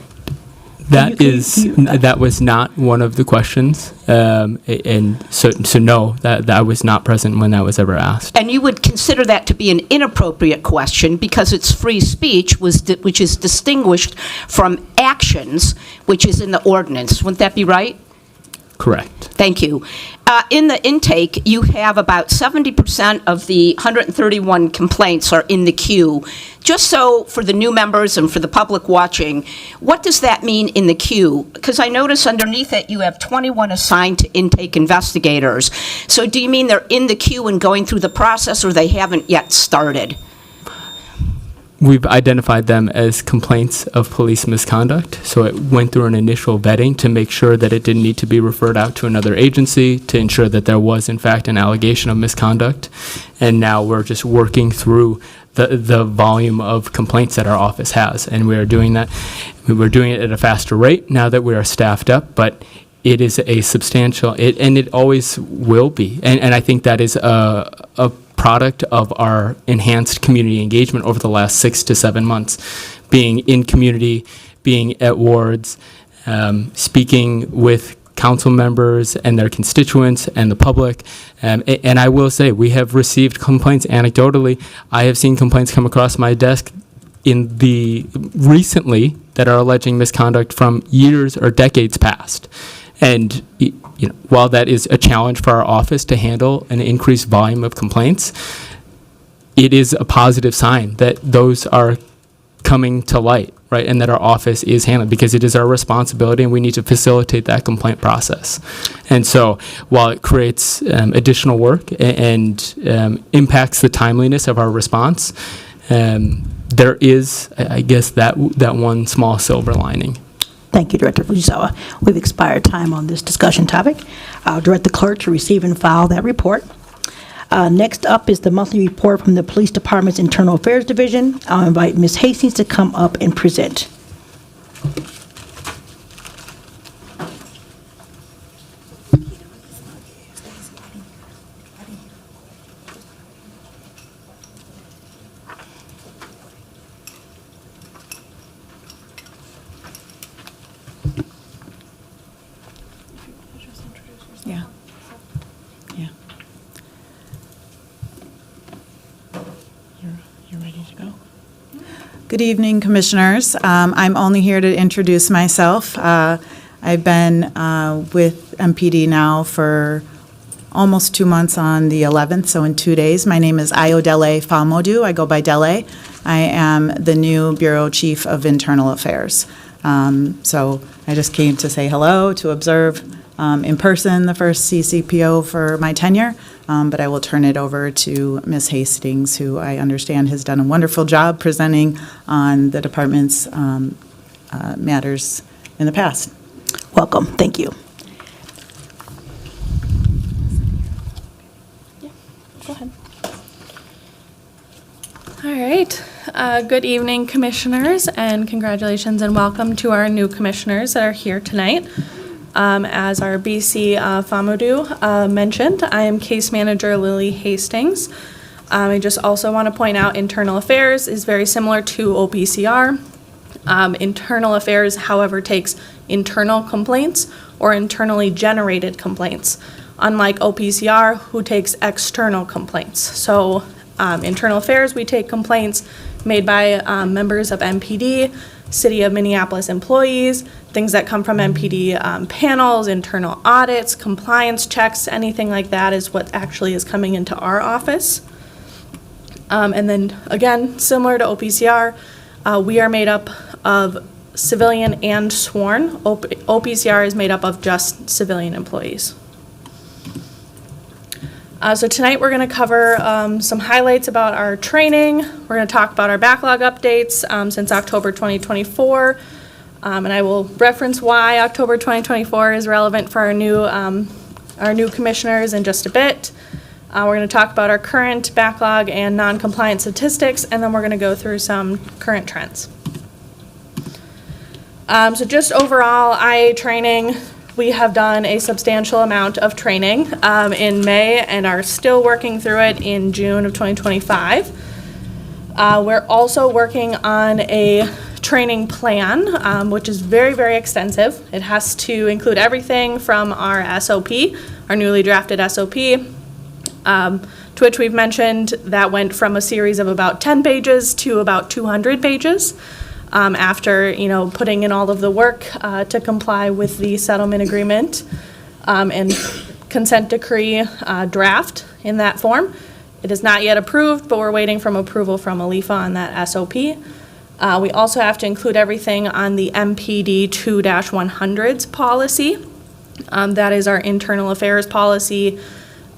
Speaker 11: That was not one of the questions, and so no, that I was not present when that was ever asked.
Speaker 6: And you would consider that to be an inappropriate question because it's free speech, which is distinguished from actions, which is in the ordinance. Wouldn't that be right?
Speaker 11: Correct.
Speaker 6: Thank you. In the intake, you have about 70% of the 131 complaints are in the queue. Just so for the new members and for the public watching, what does that mean in the queue? Because I notice underneath it you have 21 assigned to intake investigators. So do you mean they're in the queue and going through the process, or they haven't yet started?
Speaker 11: We've identified them as complaints of police misconduct, so it went through an initial vetting to make sure that it didn't need to be referred out to another agency, to ensure that there was, in fact, an allegation of misconduct. And now we're just working through the volume of complaints that our office has, and we are doing that. We're doing it at a faster rate now that we are staffed up, but it is a substantial, and it always will be. And I think that is a product of our enhanced community engagement over the last 6 to 7 months, being in community, being at wards, speaking with council members and their constituents and the public. And I will say, we have received complaints anecdotally. I have seen complaints come across my desk recently that are alleging misconduct from years or decades past. And while that is a challenge for our office to handle an increased volume of complaints, it is a positive sign that those are coming to light, right? And that our office is handling, because it is our responsibility and we need to facilitate that complaint process. And so while it creates additional work and impacts the timeliness of our response, there is, I guess, that one small silver lining.
Speaker 1: Thank you, Director Fujisawa. We've expired time on this discussion topic. I'll direct the clerk to receive and file that report. Next up is the monthly report from the Police Department's Internal Affairs Division. I'll invite Ms. Hastings to come up and present.
Speaker 13: Yeah. Yeah. You're ready to go? Good evening, Commissioners. I'm only here to introduce myself. I've been with MPD now for almost 2 months on the 11th, so in 2 days. My name is Ayodele Famodu. I go by Dele. I am the new Bureau Chief of Internal Affairs. So I just came to say hello, to observe in person the first CCPO for my tenure, but I will turn it over to Ms. Hastings, who I understand has done a wonderful job presenting on the department's matters in the past.
Speaker 1: Welcome. Thank you.
Speaker 16: Go ahead. All right. Good evening, Commissioners, and congratulations and welcome to our new Commissioners that are here tonight. As our BC Famodu mentioned, I am Case Manager Lily Hastings. I just also want to point out Internal Affairs is very similar to OPCR. Internal Affairs, however, takes internal complaints or internally generated complaints. unlike OPCR, who takes external complaints. So internal affairs, we take complaints made by members of MPD, City of Minneapolis employees, things that come from MPD panels, internal audits, compliance checks, anything like that is what actually is coming into our office. And then again, similar to OPCR, we are made up of civilian and sworn. OPCR is made up of just civilian employees. So tonight we're going to cover some highlights about our training. We're going to talk about our backlog updates since October 2024. And I will reference why October 2024 is relevant for our new commissioners in just a bit. We're going to talk about our current backlog and non-compliant statistics, and then we're going to go through some current trends. So just overall, IA training, we have done a substantial amount of training in May and are still working through it in June of 2025. We're also working on a training plan, which is very, very extensive. It has to include everything from our SOP, our newly drafted SOP, to which we've mentioned that went from a series of about 10 pages to about 200 pages. After putting in all of the work to comply with the settlement agreement and consent decree draft in that form. It is not yet approved, but we're waiting for approval from ALIFA on that SOP. We also have to include everything on the MPD 2-100s policy. That is our internal affairs policy,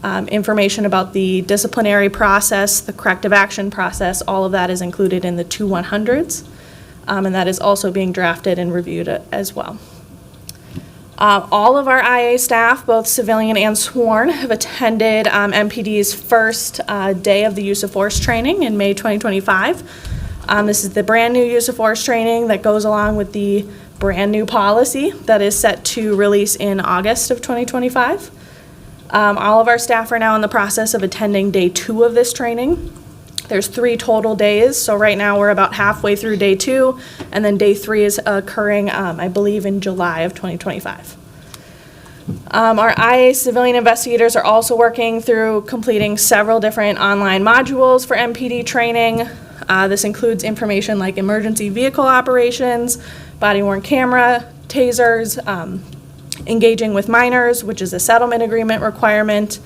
Speaker 16: information about the disciplinary process, the corrective action process, all of that is included in the 2-100s. And that is also being drafted and reviewed as well. All of our IA staff, both civilian and sworn, have attended MPD's first day of the use of force training in May 2025. This is the brand new use of force training that goes along with the brand new policy that is set to release in August of 2025. All of our staff are now in the process of attending day 2 of this training. There's 3 total days, so right now we're about halfway through day 2, and then day 3 is occurring, I believe, in July of 2025. Our IA civilian investigators are also working through completing several different online modules for MPD training. This includes information like emergency vehicle operations, body-worn camera, tasers, engaging with minors, which is a settlement agreement requirement.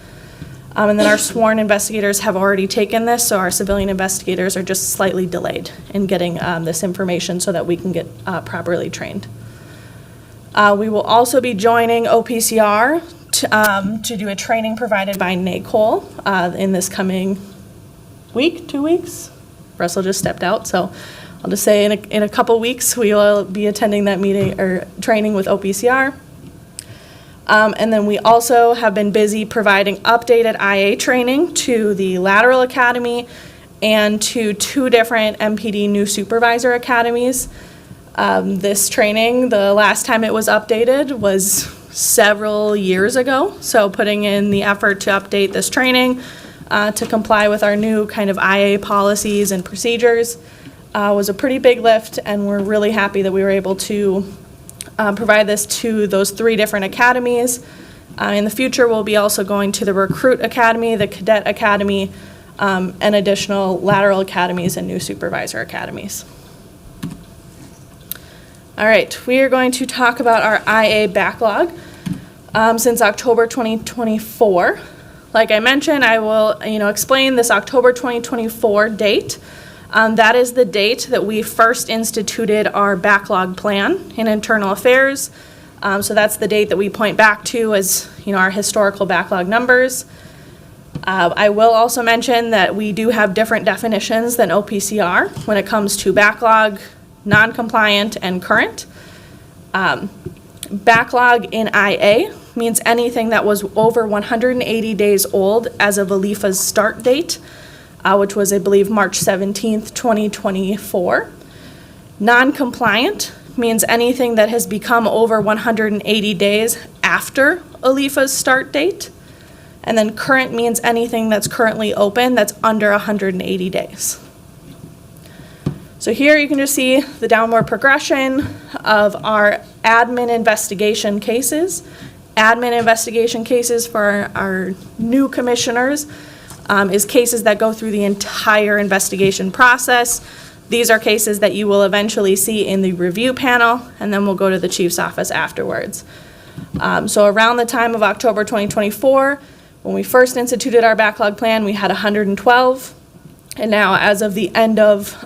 Speaker 16: And then our sworn investigators have already taken this, so our civilian investigators are just slightly delayed in getting this information so that we can get properly trained. We will also be joining OPCR to do a training provided by NACOL in this coming week, 2 weeks. Russell just stepped out, so I'll just say in a couple weeks we will be attending that meeting or training with OPCR. And then we also have been busy providing updated IA training to the Lateral Academy and to 2 different MPD new supervisor academies. This training, the last time it was updated was several years ago, so putting in the effort to update this training to comply with our new kind of IA policies and procedures was a pretty big lift, and we're really happy that we were able to provide this to those 3 different academies. In the future, we'll be also going to the Recruit Academy, the Cadet Academy, and additional lateral academies and new supervisor academies. All right, we are going to talk about our IA backlog since October 2024. Like I mentioned, I will explain this October 2024 date. That is the date that we first instituted our backlog plan in internal affairs. So that's the date that we point back to as our historical backlog numbers. I will also mention that we do have different definitions than OPCR when it comes to backlog, non-compliant, and current. Backlog in IA means anything that was over 180 days old as of ALIFA's start date, which was, I believe, March 17th, 2024. Non-compliant means anything that has become over 180 days after ALIFA's start date. And then current means anything that's currently open that's under 180 days. So here you can just see the downward progression of our admin investigation cases admin investigation cases for our new commissioners is cases that go through the entire investigation process. These are cases that you will eventually see in the review panel, and then we'll go to the chief's office afterwards. So around the time of October 2024, when we first instituted our backlog plan, we had 112. And now as of the end of,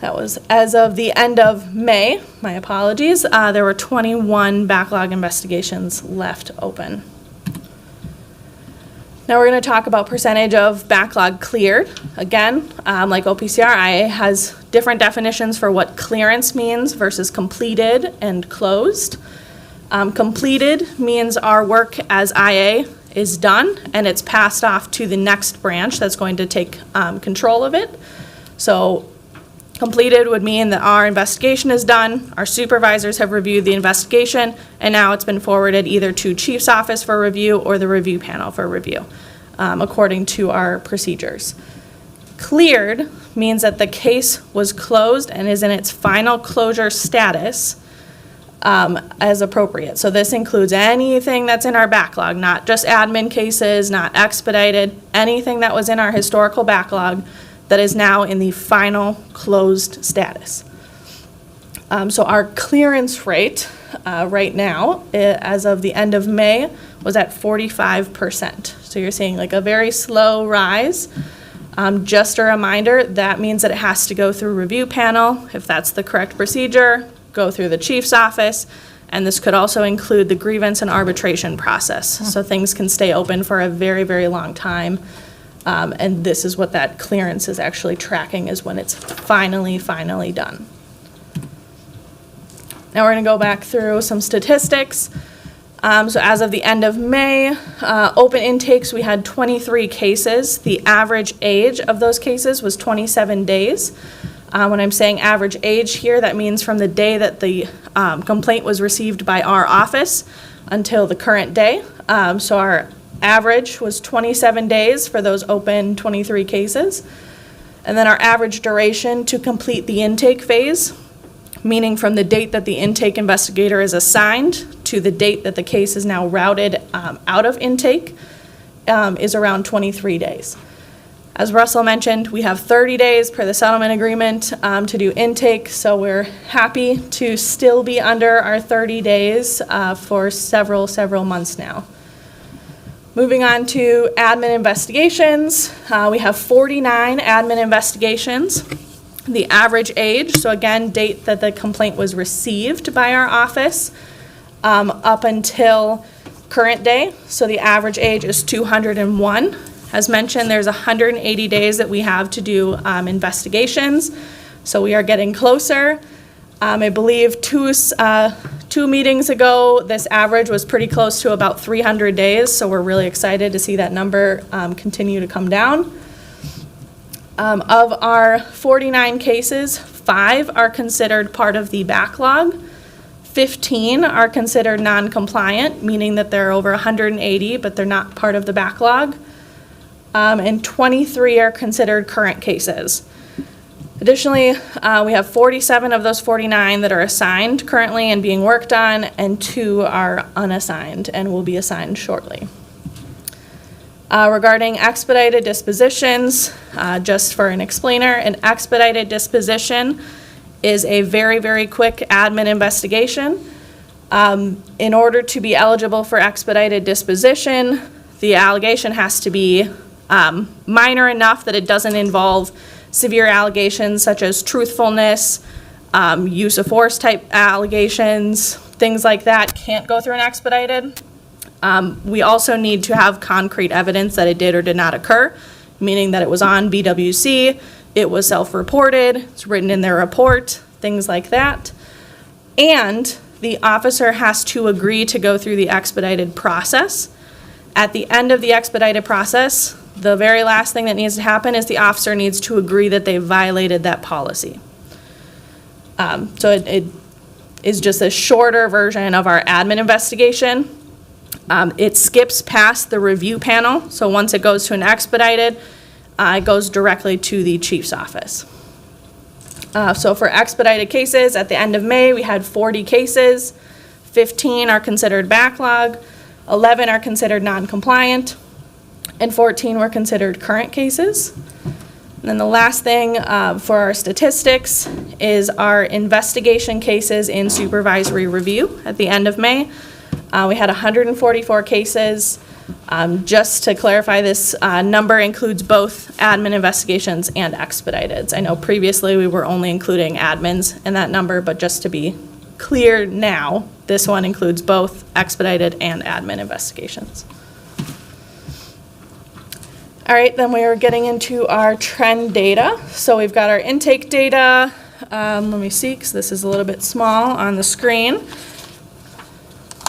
Speaker 16: as of the end of May, my apologies, there were 21 backlog investigations left open. Now we're going to talk about percentage of backlog cleared. Again, like OPCRI has different definitions for what clearance means versus completed and closed. Completed means our work as IA is done and it's passed off to the next branch that's going to take control of it. So completed would mean that our investigation is done, our supervisors have reviewed the investigation, and now it's been forwarded either to chief's office for review or the review panel for review, according to our procedures. Cleared means that the case was closed and is in its final closure status as appropriate. So this includes anything that's in our backlog, not just admin cases, not expedited, anything that was in our historical backlog that is now in the final closed status. So our clearance rate right now, as of the end of May, was at 45%. So you're seeing like a very slow rise. Just a reminder, that means that it has to go through review panel, if that's the correct procedure, go through the chief's office, and this could also include the grievance and arbitration process. So things can stay open for a very, very long time. And this is what that clearance is actually tracking, is when it's finally done. Now we're going to go back through some statistics. So as of the end of May, open intakes, we had 23 cases. The average age of those cases was 27 days. When I'm saying average age here, that means from the day that the complaint was received by our office until the current day. So our average was 27 days for those open 23 cases. And then our average duration to complete the intake phase, meaning from the date that the intake investigator is assigned to the date that the case is now routed out of intake, is around 23 days. As Russell mentioned, we have 30 days per the settlement agreement to do intake, so we're happy to still be under our 30 days for several months now. Moving on to admin investigations, we have 49 admin investigations. The average age, so again, date that the complaint was received by our office, up until current day, so the average age is 201. As mentioned, there's 180 days that we have to do investigations, so we are getting closer. I believe two meetings ago, this average was pretty close to about 300 days, so we're really excited to see that number continue to come down. Of our 49 cases, 5 are considered part of the backlog. 15 are considered non-compliant, meaning that they're over 180, but they're not part of the backlog. And 23 are considered current cases. Additionally, we have 47 of those 49 that are assigned currently and being worked on, and 2 are unassigned and will be assigned shortly. Regarding expedited dispositions, just for an explainer, an expedited disposition is a very quick admin investigation. In order to be eligible for expedited disposition, the allegation has to be minor enough that it doesn't involve severe allegations such as truthfulness, use of force type allegations, things like that can't go through an expedited. We also need to have concrete evidence that it did or did not occur, meaning that it was on BWC, it was self-reported, it's written in their report, things like that. And the officer has to agree to go through the expedited process. At the end of the expedited process, the very last thing that needs to happen is the officer needs to agree that they violated that policy. So it is just a shorter version of our admin investigation. It skips past the review panel, so once it goes to an expedited, it goes directly to the chief's office. So for expedited cases, at the end of May, we had 40 cases. 15 are considered backlog, 11 are considered non-compliant, and 14 were considered current cases. And then the last thing for our statistics is our investigation cases in supervisory review at the end of May. We had 144 cases. Just to clarify, this number includes both admin investigations and expedited. I know previously we were only including admins in that number, but just to be clear now, this one includes both expedited and admin investigations. All right, then we are getting into our trend data. So we've got our intake data. Let me see, because this is a little bit small on the screen.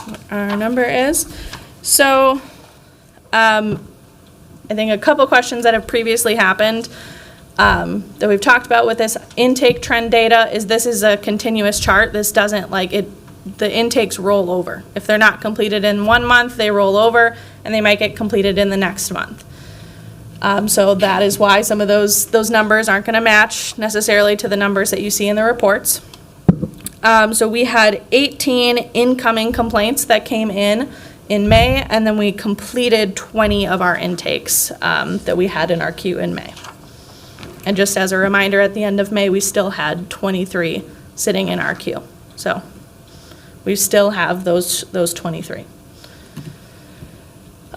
Speaker 16: What our number is. So I think a couple questions that have previously happened that we've talked about with this intake trend data is this is a continuous chart. This doesn't the intakes roll over. If they're not completed in 1 month, they roll over and they might get completed in the next month. So that is why some of those numbers aren't going to match necessarily to the numbers that you see in the reports. So we had 18 incoming complaints that came in May, and then we completed 20 of our intakes that we had in our queue in May. And just as a reminder, at the end of May, we still had 23 sitting in our queue. So we still have those 23.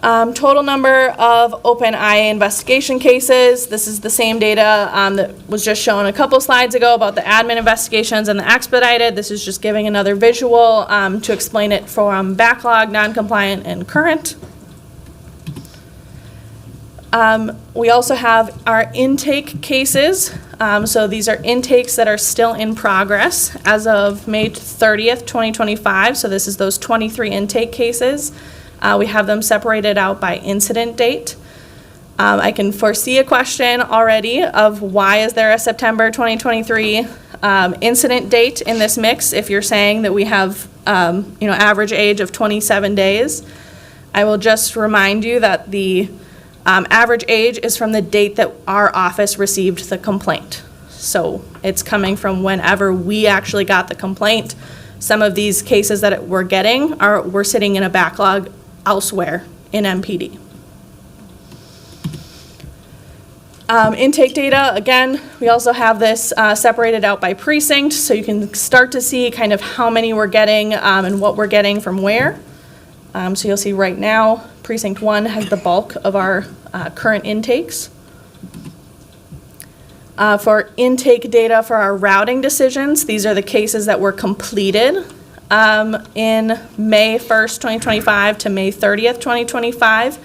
Speaker 16: Total number of open IA investigation cases. This is the same data that was just shown a couple slides ago about the admin investigations and the expedited. This is just giving another visual to explain it from backlog, non-compliant, and current. We also have our intake cases. So these are intakes that are still in progress as of May 30th, 2025. So this is those 23 intake cases. We have them separated out by incident date. I can foresee a question already of why is there a September 2023 incident date in this mix if you're saying that we have average age of 27 days. I will just remind you that the average age is from the date that our office received the complaint. So it's coming from whenever we actually got the complaint. Some of these cases that we're getting we're sitting in a backlog elsewhere in MPD. Intake data, again, we also have this separated out by precinct, so you can start to see kind of how many we're getting and what we're getting from where. So you'll see right now, precinct 1 has the bulk of our current intakes. For intake data for our routing decisions, these are the cases that were completed in May 1st, 2025 to May 30th, 2025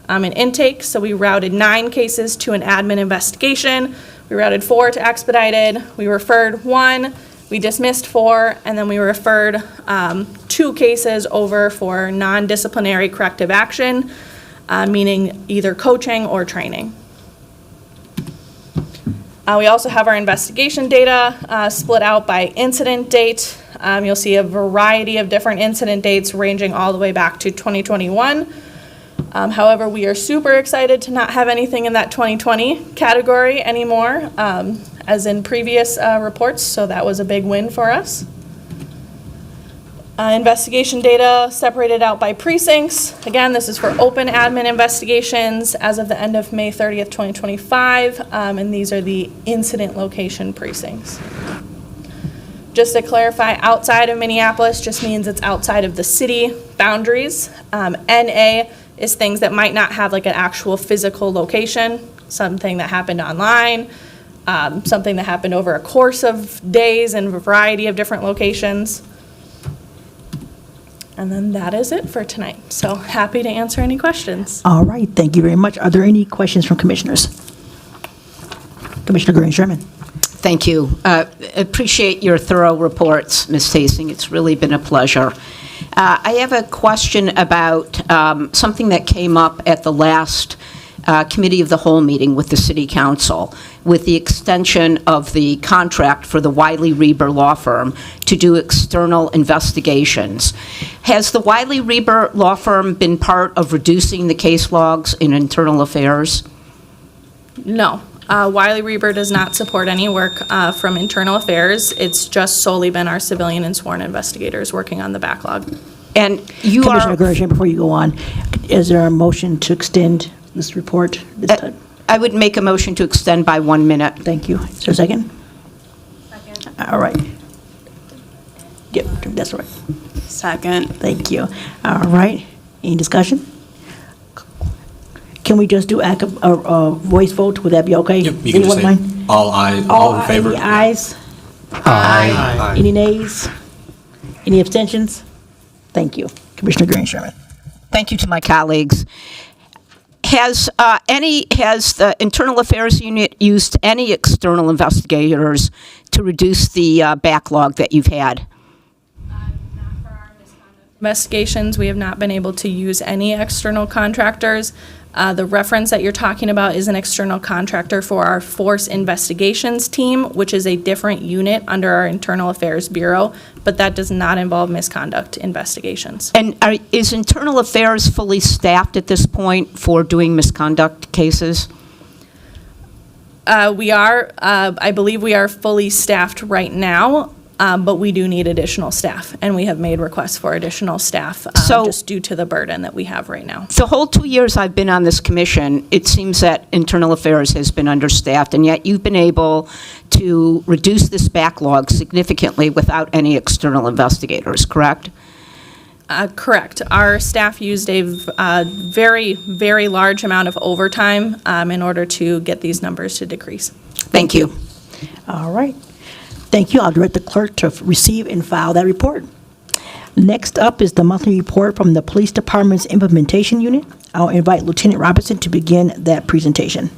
Speaker 16: in intake. So we routed 9 cases to an admin investigation. We routed 4 to expedited. We referred 1. We dismissed 4. And then we referred 2 cases over for non-disciplinary corrective action, meaning either coaching or training. We also have our investigation data split out by incident date. You'll see a variety of different incident dates ranging all the way back to 2021. However, we are super excited to not have anything in that 2020 category anymore, as in previous reports, so that was a big win for us. Investigation data separated out by precincts. Again, this is for open admin investigations as of the end of May 30th, 2025, and these are the incident location precincts. Just to clarify, outside of Minneapolis just means it's outside of the city boundaries. NA is things that might not have like an actual physical location, something that happened online, something that happened over a course of days in a variety of different locations. And then that is it for tonight. So happy to answer any questions.
Speaker 1: All right, thank you very much. Are there any questions from commissioners? Commissioner Green-Sherman.
Speaker 6: Thank you. Appreciate your thorough reports, Ms. Tasing. It's really been a pleasure. I have a question about something that came up at the last Committee of the Whole meeting with the City Council, with the extension of the contract for the Wiley-Reber law firm to do external investigations. Has the Wiley-Reber law firm been part of reducing the case logs in internal affairs?
Speaker 16: No. Wiley Reber does not support any work from internal affairs. It's just solely been our civilian and sworn investigators working on the backlog.
Speaker 6: And you
Speaker 1: Commissioner
Speaker 6: are...
Speaker 1: Gershon, before you go on, is there a motion to extend this report this time?
Speaker 6: I would make a motion to extend by 1 minute.
Speaker 1: Thank you. Is there a second? Second. All right. Yep, that's right.
Speaker 15: Second.
Speaker 1: Thank you. All right. Any discussion? Can we just do a voice vote? Would that be okay?
Speaker 2: Yep, you can just
Speaker 1: Anyone
Speaker 2: say
Speaker 1: mind?
Speaker 2: all in favor.
Speaker 1: Any ayes?
Speaker 2: Aye.
Speaker 1: Any nays? Any abstentions? Thank you. Commissioner Green Sherman.
Speaker 6: Thank you to my colleagues. Has the Internal Affairs Unit used any external investigators to reduce the backlog that you've had?
Speaker 16: Investigations, we have not been able to use any external contractors. The reference that you're talking about is an external contractor for our Force Investigations team, which is a different unit under our Internal Affairs Bureau, but that does not involve misconduct investigations.
Speaker 6: And is Internal Affairs fully staffed at this point for doing misconduct cases?
Speaker 16: We are, I believe we are fully staffed right now, but we do need additional staff, and we have made requests for additional staff just due to the burden that we have right now.
Speaker 6: The whole 2 years I've been on this commission, it seems that Internal Affairs has been understaffed, and yet you've been able to reduce this backlog significantly without any external investigators, correct?
Speaker 16: Correct. Our staff used a very, very large amount of overtime in order to get these numbers to decrease.
Speaker 6: Thank you.
Speaker 1: All right. Thank you. I'll direct the clerk to receive and file that report. Next up is the monthly report from the Police Department's Implementation Unit. I'll invite Lieutenant Robinson to begin that presentation.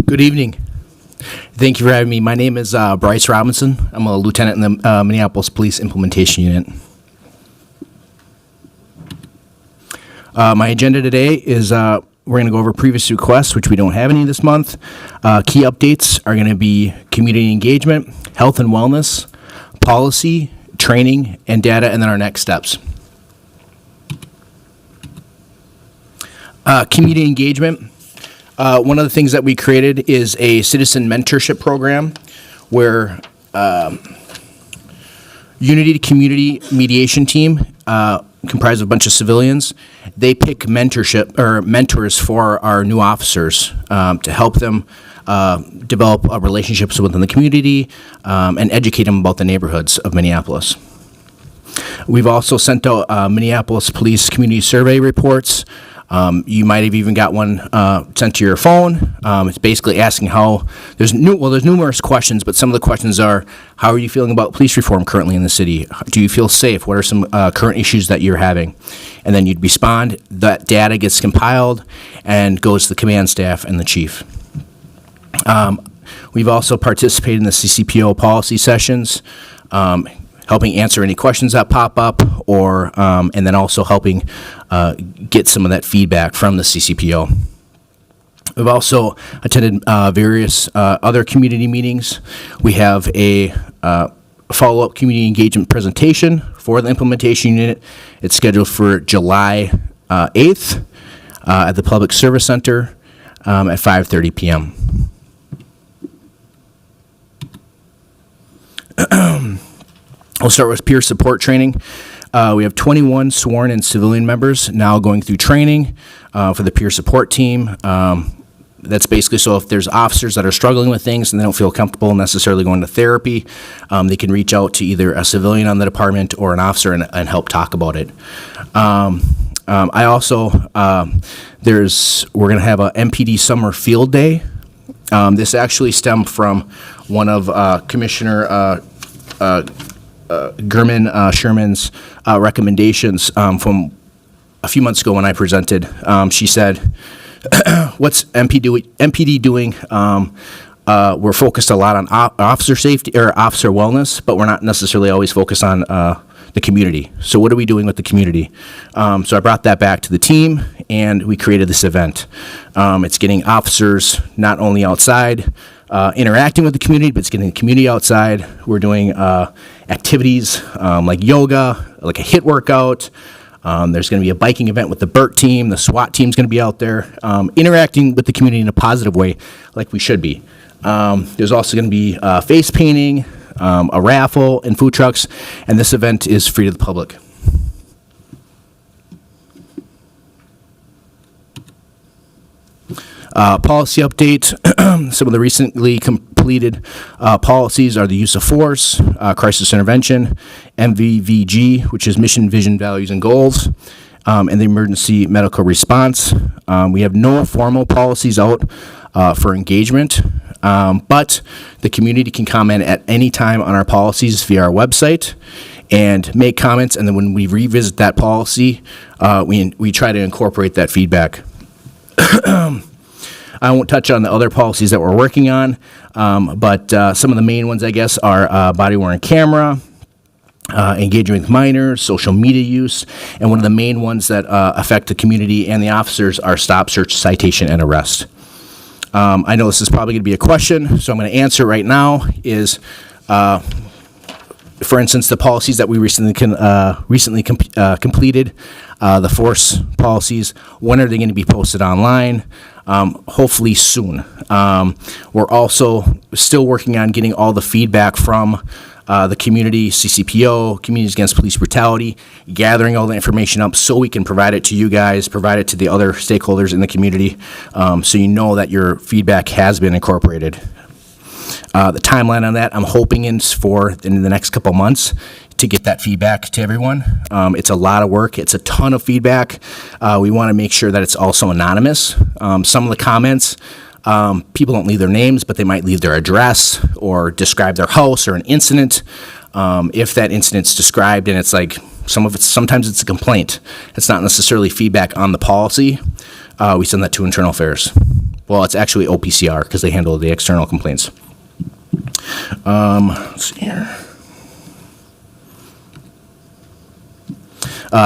Speaker 17: Good evening. Thank you for having me. My name is Bryce Robinson. I'm a lieutenant in the Minneapolis Police Implementation Unit. My agenda today is we're going to go over previous requests, which we don't have any this month. Key updates are going to be community engagement, health and wellness, policy, training, and data, and then our next steps. Community engagement. One of the things that we created is a citizen mentorship program where Unity Community Mediation Team, comprised of a bunch of civilians, they pick mentors for our new officers to help them develop relationships within the community and educate them about the neighborhoods of Minneapolis. We've also sent out Minneapolis Police Community Survey reports. You might have even got one sent to your phone. It's basically asking how, there's numerous questions, but some of the questions are, how are you feeling about police reform currently in the city? Do you feel safe? What are some current issues that you're having? And then you'd respond. That data gets compiled and goes to the command staff and the chief. We've also participated in the CCPO policy sessions, helping answer any questions that pop up, or and then also helping get some of that feedback from the CCPO. We've also attended various other community meetings. We have a follow-up community engagement presentation for the implementation unit. It's scheduled for July 8th at the Public Service Center at 5:30 p.m. We'll start with peer support training. We have 21 sworn and civilian members now going through training for the peer support team. That's basically so if there's officers that are struggling with things and they don't feel comfortable necessarily going to therapy, they can reach out to either a civilian on the department or an officer and help talk about it. I also, we're going to have a MPD summer field day. This actually stemmed from one of Commissioner Sherman's recommendations from a few months ago when I presented. She said, what's MPD doing? We're focused a lot on officer safety or officer wellness, but we're not necessarily always focused on the community. So what are we doing with the community? So I brought that back to the team, and we created this event. It's getting officers not only outside interacting with the community, but it's getting the community outside. We're doing activities like yoga, like a HIIT workout. There's going to be a biking event with the BERT team. The SWAT team's going to be out there interacting with the community in a positive way, like we should be. There's also going to be face painting, a raffle, and food trucks, and this event is free to the public. Policy update. Some of the recently completed policies are the use of force, crisis intervention, MVVG, which is mission, vision, values, and goals, and the emergency medical response. We have no formal policies out for engagement, but the community can comment at any time on our policies via our website and make comments, and then when we revisit that policy, we try to incorporate that feedback. I won't touch on the other policies that we're working on, but some of the main ones, I guess, are body-worn camera, engaging with minors, social media use, and one of the main ones that affect the community and the officers are stop, search, citation, and arrest. I know this is probably going to be a question, so I'm going to answer right now is, for instance, the policies that we recently completed, the force policies, when are they going to be posted online? Hopefully soon. We're also still working on getting all the feedback from the community, CCPO, Communities Against Police Brutality, gathering all the information up so we can provide it to you guys, provide it to the other stakeholders in the community, so you know that your feedback has been incorporated. The timeline on that, I'm hoping in the next couple months to get that feedback to everyone. It's a lot of work. It's a ton of feedback. We want to make sure that it's also anonymous. Some of the comments, people don't leave their names, but they might leave their address or describe their house or an incident. If that incident's described and it's like, sometimes it's a complaint. It's not necessarily feedback on the policy. We send that to Internal Affairs. Well, it's actually OPCR because they handle the external complaints. Let's see here.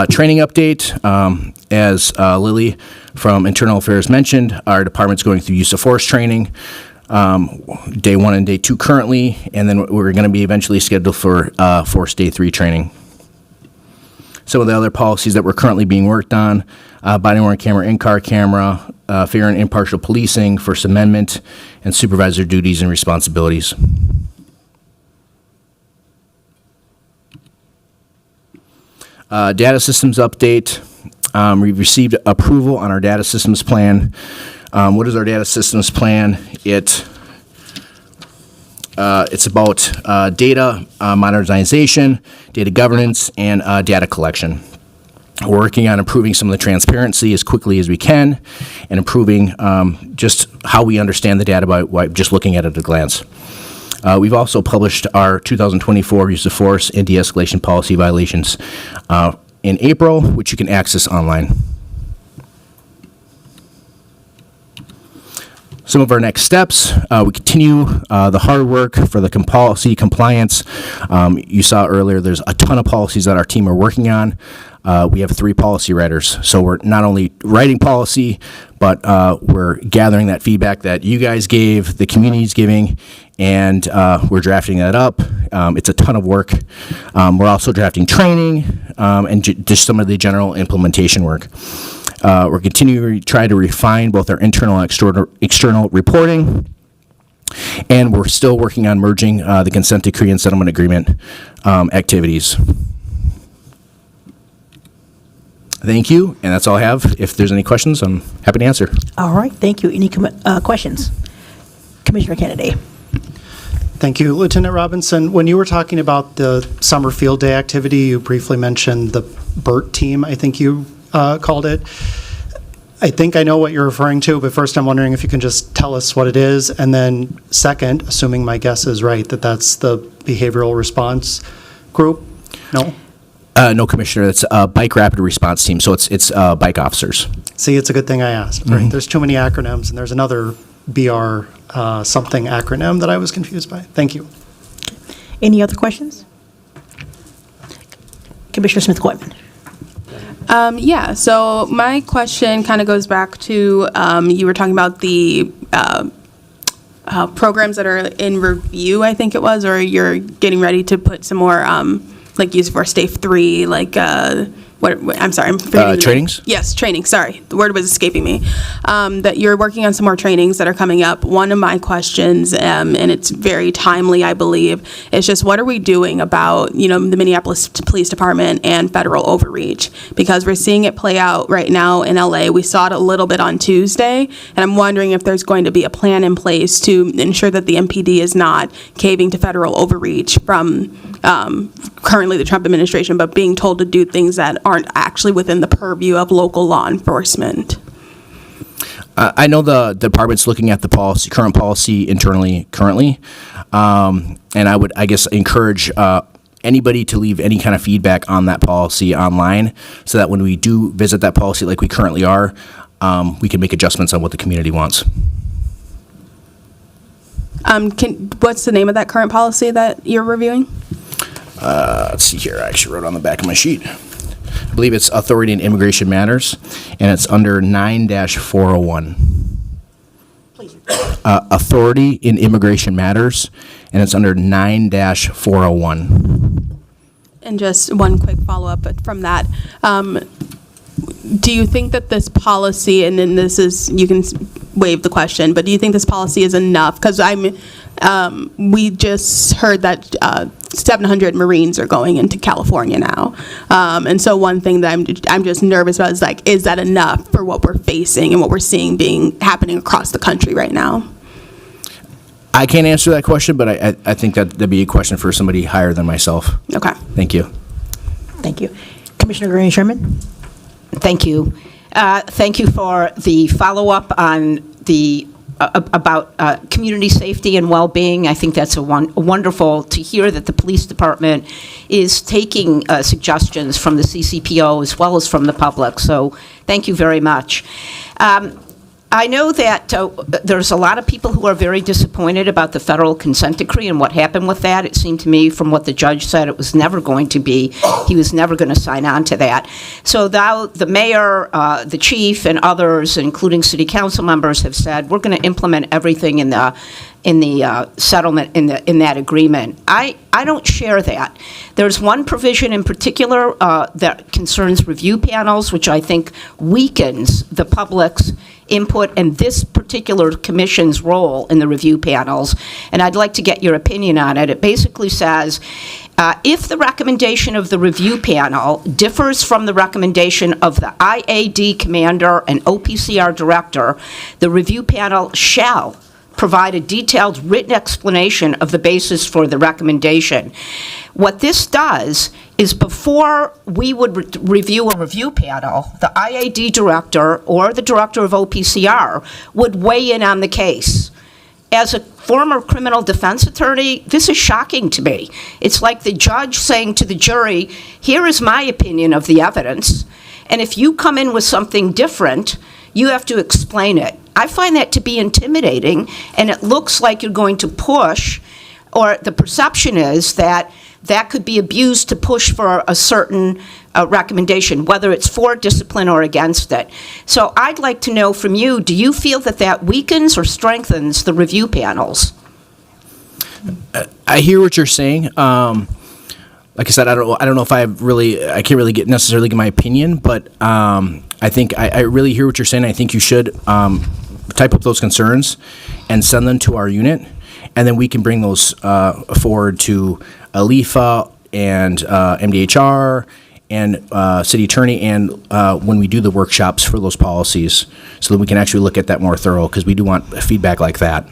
Speaker 17: Training update. As Lily from Internal Affairs mentioned, our department's going through use of force training, day 1 and day 2 currently, and then we're going to be eventually scheduled for force day 3 training. Some of the other policies that we're currently being worked on, body-worn camera, in-car camera, fair and impartial policing, First Amendment, and supervisor duties and responsibilities. Data systems update. We've received approval on our data systems plan. What is our data systems plan? It's about data modernization, data governance, and data collection. We're working on improving some of the transparency as quickly as we can and improving just how we understand the data by just looking at it at a glance. We've also published our 2024 use of force and de-escalation policy violations in April, which you can access online. Some of our next steps, we continue the hard work for the policy compliance. You saw earlier there's a ton of policies that our team are working on. We have 3 policy writers, so we're not only writing policy, but we're gathering that feedback that you guys gave, the community's giving, and we're drafting that up. It's a ton of work. We're also drafting training and just some of the general implementation work. We're continuing to try to refine both our internal and external reporting, and we're still working on merging the consent decree and settlement agreement activities. Thank you, and that's all I have. If there's any questions, I'm happy to answer.
Speaker 1: All right, thank you. Any questions? Commissioner Kennedy.
Speaker 18: Thank you. Lieutenant Robinson, when you were talking about the summer field day activity, you briefly mentioned the BERT team, I think you called it. I think I know what you're referring to, but first I'm wondering if you can just tell us what it is, and then second, assuming my guess is right, that that's the behavioral response group? No?
Speaker 17: No, Commissioner. It's a bike rapid response team, so it's bike officers.
Speaker 18: See, it's a good thing I asked.
Speaker 17: Mm-hmm.
Speaker 18: Right? There's too many acronyms, and there's another BR something acronym that I was confused by. Thank you.
Speaker 1: Any other questions? Commissioner Smith-Coiman.
Speaker 15: Yeah, so my question kind of goes back to, you were talking about the programs that are in review, I think it was, or you're getting ready to put some more, like use for STAFE 3, like, I'm sorry, I'm forgetting.
Speaker 17: Trainings?
Speaker 15: Yes, training, sorry. The word was escaping me. That you're working on some more trainings that are coming up. One of my questions, and it's very timely, I believe, is just what are we doing about, the Minneapolis Police Department and federal overreach? Because we're seeing it play out right now in LA. We saw it a little bit on Tuesday, and I'm wondering if there's going to be a plan in place to ensure that the MPD is not caving to federal overreach from currently the Trump administration, but being told to do things that aren't actually within the purview of local law enforcement.
Speaker 17: I know the department's looking at the current policy internally currently, and I would, encourage anybody to leave any kind of feedback on that policy online, so that when we do visit that policy like we currently are, we can make adjustments on what the community wants.
Speaker 15: What's the name of that current policy that you're reviewing?
Speaker 17: Let's see here. I actually wrote it on the back of my sheet. I believe it's Authority in Immigration Matters, and it's under 9-401. Authority in Immigration Matters, and it's under 9-401.
Speaker 15: And just one quick follow-up from that. Do you think that this policy, and then this is, you can waive the question, but do you think this policy is enough? Because we just heard that 700 Marines are going into California now. And so one thing that I'm just nervous about is, like, is that enough for what we're facing and what we're seeing happening across the country right now?
Speaker 17: I can't answer that question, but I think that'd be a question for somebody higher than myself.
Speaker 15: Okay.
Speaker 17: Thank you.
Speaker 1: Thank you. Commissioner Granny Sherman?
Speaker 6: Thank you. Thank you for the follow-up on the about community safety and well-being. I think that's wonderful to hear that the police department is taking suggestions from the CCPO as well as from the public. So thank you very much. I know that there's a lot of people who are very disappointed about the federal consent decree and what happened with that. It seemed to me, from what the judge said, it was never going to be. He was never going to sign on to that. So now the mayor, the chief, and others, including city council members, have said we're going to implement everything in the settlement in that agreement. I don't share that. There's one provision in particular that concerns review panels, which I think weakens the public's input and this particular commission's role in the review panels, and I'd like to get your opinion on it. It basically says, if the recommendation of the review panel differs from the recommendation of the IAD commander and OPCR director, the review panel shall provide a detailed written explanation of the basis for the recommendation. What this does is, before we would review a review panel, the IAD director or the director of OPCR would weigh in on the case. As a former criminal defense attorney, this is shocking to me. It's like the judge saying to the jury, here is my opinion of the evidence, and if you come in with something different, you have to explain it. I find that to be intimidating, and it looks like you're going to push, or the perception is that that could be abused to push for a certain recommendation, whether it's for discipline or against it. So I'd like to know from you, do you feel that that weakens or strengthens the review panels?
Speaker 17: I hear what you're saying. Like I said, I don't know if I can't really necessarily give my opinion, but I think I really hear what you're saying. I think you should type up those concerns and send them to our unit, and then we can bring those forward to ALIFA and MDHR and city attorney, and when we do the workshops for those policies, so that we can actually look at that more thorough, because we do want feedback like that.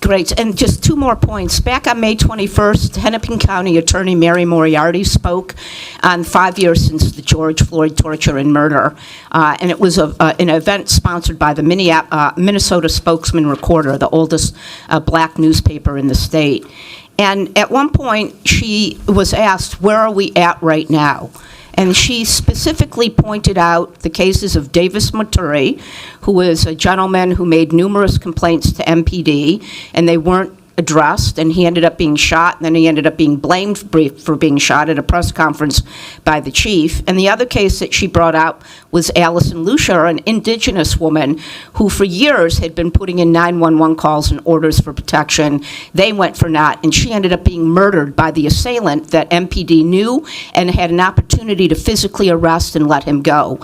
Speaker 6: Great. And just two more points. Back on May 21st, Hennepin County Attorney Mary Moriarty spoke on 5 years since the George Floyd torture and murder. And it was an event sponsored by the Minnesota Spokesman Recorder, the oldest black newspaper in the state. And at one point, she was asked, where are we at right now? And she specifically pointed out the cases of Davis Maturi, who was a gentleman who made numerous complaints to MPD, and they weren't addressed, and he ended up being shot, and then he ended up being blamed for being shot at a press conference by the chief. And the other case that she brought up was Allison Lucia, an indigenous woman who for years had been putting in 911 calls and orders for protection. They went for naught, and she ended up being murdered by the assailant that MPD knew and had an opportunity to physically arrest and let him go.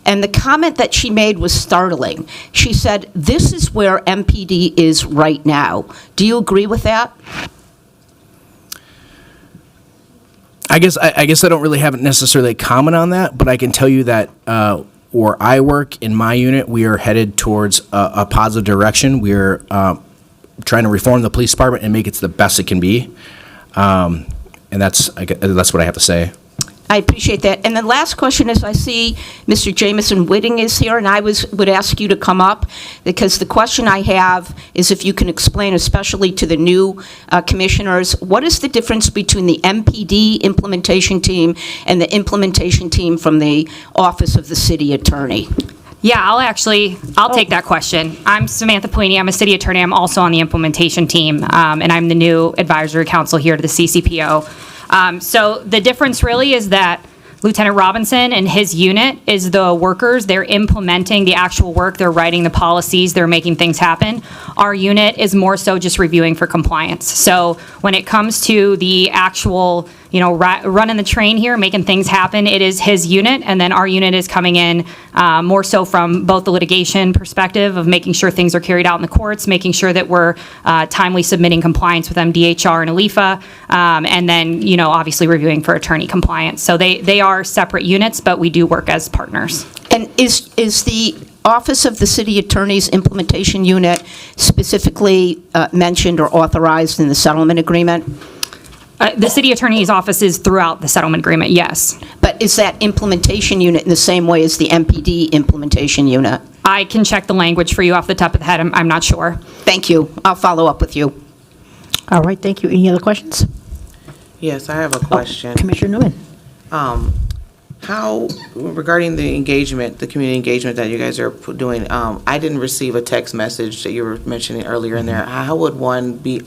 Speaker 6: And the comment that she made was startling. She said, "This is where MPD is right now." Do you agree with that?
Speaker 17: I guess I don't really have necessarily a comment on that, but I can tell you that where I work in my unit, we are headed towards a positive direction. We're trying to reform the police department and make it the best it can be, and that's what I have to say.
Speaker 6: I appreciate that. And the last question is, I see Mr. Jameson Whitting is here, and I would ask you to come up, because the question I have is if you can explain, especially to the new commissioners, what is the difference between the MPD implementation team and the implementation team from the Office of the City Attorney?
Speaker 12: Yeah, I'll take that question. I'm Samantha Puini. I'm a city attorney. I'm also on the implementation team, and I'm the new advisory council here to the CCPO. So the difference really is that Lieutenant Robinson and his unit is the workers. They're implementing the actual work. They're writing the policies. They're making things happen. Our unit is more so just reviewing for compliance. So when it comes to the actual, running the train here, making things happen, it is his unit. And then our unit is coming in more so from both the litigation perspective of making sure things are carried out in the courts, making sure that we're timely submitting compliance with MDHR and ALIFA, and then, obviously reviewing for attorney compliance. So they are separate units, but we do work as partners.
Speaker 6: And is the Office of the City Attorney's implementation unit specifically mentioned or authorized in the settlement agreement?
Speaker 12: The city attorney's office is throughout the settlement agreement, yes.
Speaker 6: But is that implementation unit in the same way as the MPD implementation unit?
Speaker 12: I can check the language for you off the top of the head. I'm not sure.
Speaker 6: Thank you. I'll follow up with you.
Speaker 1: All right, thank you. Any other questions?
Speaker 14: Yes, I have a question.
Speaker 1: Commissioner Newman.
Speaker 14: How, regarding the engagement, the community engagement that you guys are doing, I didn't receive a text message that you were mentioning earlier in there. How would one be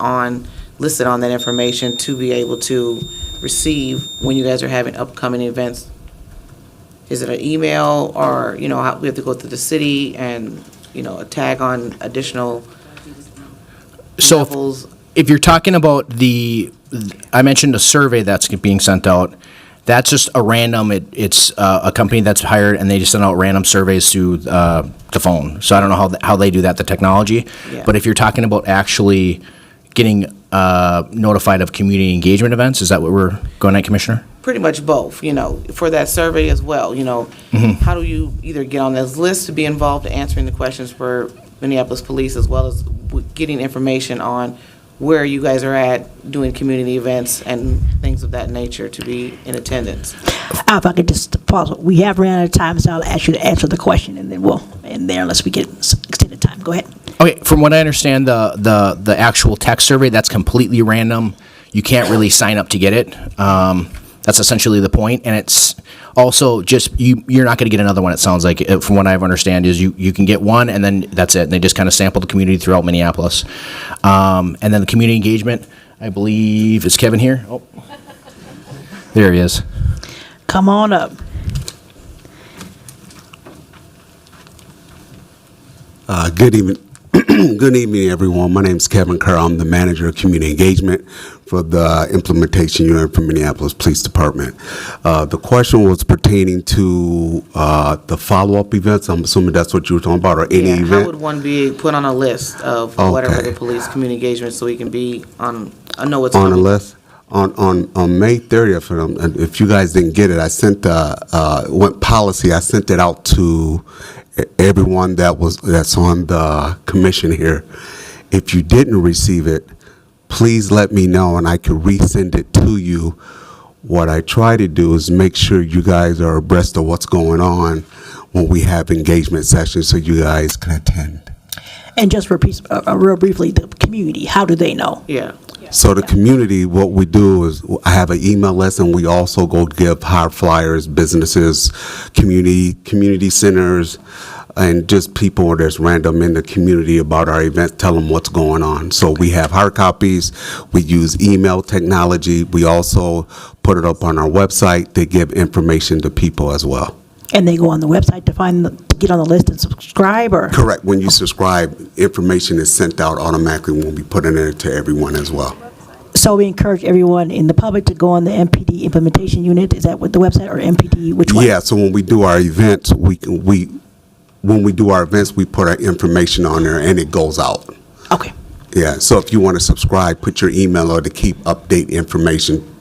Speaker 14: listed on that information to be able to receive when you guys are having upcoming events? Is it an email, or, how we have to go through the city and, a tag on additional levels?
Speaker 17: So if you're talking about I mentioned a survey that's being sent out. That's just a random, it's a company that's hired, and they just send out random surveys through the phone. So I don't know how they do that, the technology.
Speaker 14: Yeah.
Speaker 17: But if you're talking about actually getting notified of community engagement events, is that what we're going at, Commissioner?
Speaker 14: Pretty much both, for that survey as well, How do you either get on this list to be involved in answering the questions for Minneapolis Police, as well as getting information on where you guys are at doing community events and things of that nature to be in attendance?
Speaker 1: If I could just pause. We have ran out of time, so I'll ask you to answer the question, and then we'll end there unless we get extended time. Go ahead.
Speaker 17: Okay, from what I understand, the actual text survey, that's completely random. You can't really sign up to get it. That's essentially the point, and it's also just you're not going to get another one. It sounds like, from what I understand, is you can get one, and then that's it. And they just kind of sample the community throughout Minneapolis, and then the community engagement. I believe is Kevin here. Oh, there he is.
Speaker 1: Come on up.
Speaker 19: Good evening. Good evening, everyone. My name is Kevin Kerr. I'm the manager of community engagement for the implementation unit for Minneapolis Police Department. The question was pertaining to the follow-up events. I'm assuming that's what you were talking about, or any event?
Speaker 14: How would one be put on a list of whatever the police community engagement, so we can be on, I know it's
Speaker 19: on a list? On May 30th, if you guys didn't get it, I sent went policy. I sent it out to everyone that's on the commission here. If you didn't receive it, please let me know and I can resend it to you. What I try to do is make sure you guys are abreast of what's going on when we have engagement sessions, so you guys can attend.
Speaker 1: And just repeat real briefly, the community, how do they know?
Speaker 14: Yeah.
Speaker 19: So the community, what we do is I have an email list, and we also go give high flyers, businesses, community centers, and just people that's random in the community about our event, tell them what's going on. So we have hard copies, we use email technology, we also put it up on our website to give information to people as well.
Speaker 1: And they go on the website to get on the list and subscribe, or?
Speaker 19: Correct. When you subscribe, information is sent out automatically when we put it in to everyone as well.
Speaker 1: So we encourage everyone in the public to go on the MPD implementation unit. Is that what the website, or MPD, which one?
Speaker 19: Yeah, so when we do our events, when we do our events, we put our information on there and it goes out.
Speaker 1: Okay.
Speaker 19: Yeah, so if you want to subscribe, put your email or to keep update information.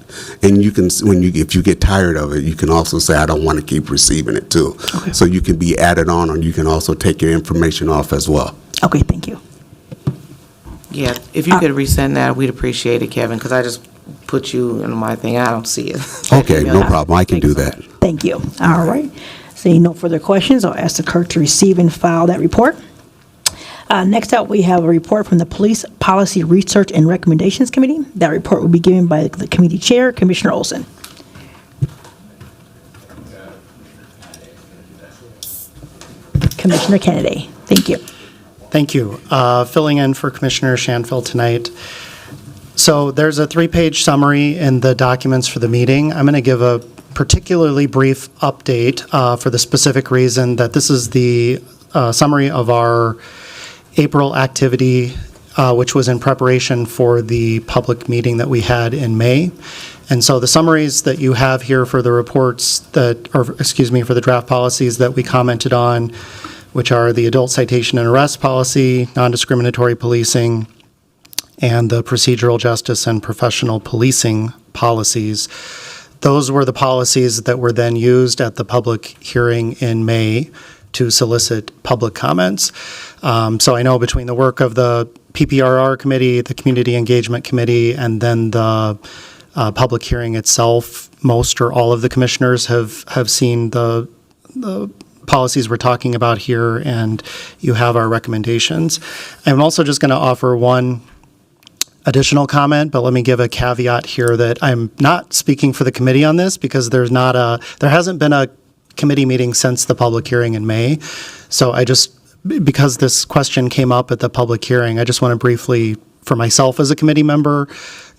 Speaker 19: And you can, if you get tired of it, you can also say, I don't want to keep receiving it too. Okay. So you can be added on, or you can also take your information off as well.
Speaker 1: Okay, thank you.
Speaker 14: Yeah, if you could resend that, we'd appreciate it, Kevin, because I just put you in my thing, I don't see it.
Speaker 19: Okay, no problem, I can do that.
Speaker 1: Thank you. All right. Seeing no further questions, I'll ask the clerk to receive and file that report. Next up, we have a report from the Police Policy Research and Recommendations Committee. That report will be given by the committee chair, Commissioner Olson. Commissioner Kennedy, thank you.
Speaker 18: Thank you. Filling in for Commissioner Shanfield tonight. So there's a 3-page summary in the documents for the meeting. I'm going to give a particularly brief update for the specific reason that this is the summary of our April activity, which was in preparation for the public meeting that we had in May. And so the summaries that you have here for the reports that, or excuse me, for the draft policies that we commented on, which are the adult citation and arrest policy, non-discriminatory policing, and the procedural justice and professional policing policies. Those were the policies that were then used at the public hearing in May to solicit public comments. So I know between the work of the PPRR committee, the Community Engagement Committee, and then the public hearing itself, most or all of the commissioners have seen the policies we're talking about here, and you have our recommendations. I'm also just going to offer one additional comment, but let me give a caveat here that I'm not speaking for the committee on this, because there hasn't been a committee meeting since the public hearing in May. So because this question came up at the public hearing, I just want to briefly, for myself as a committee member,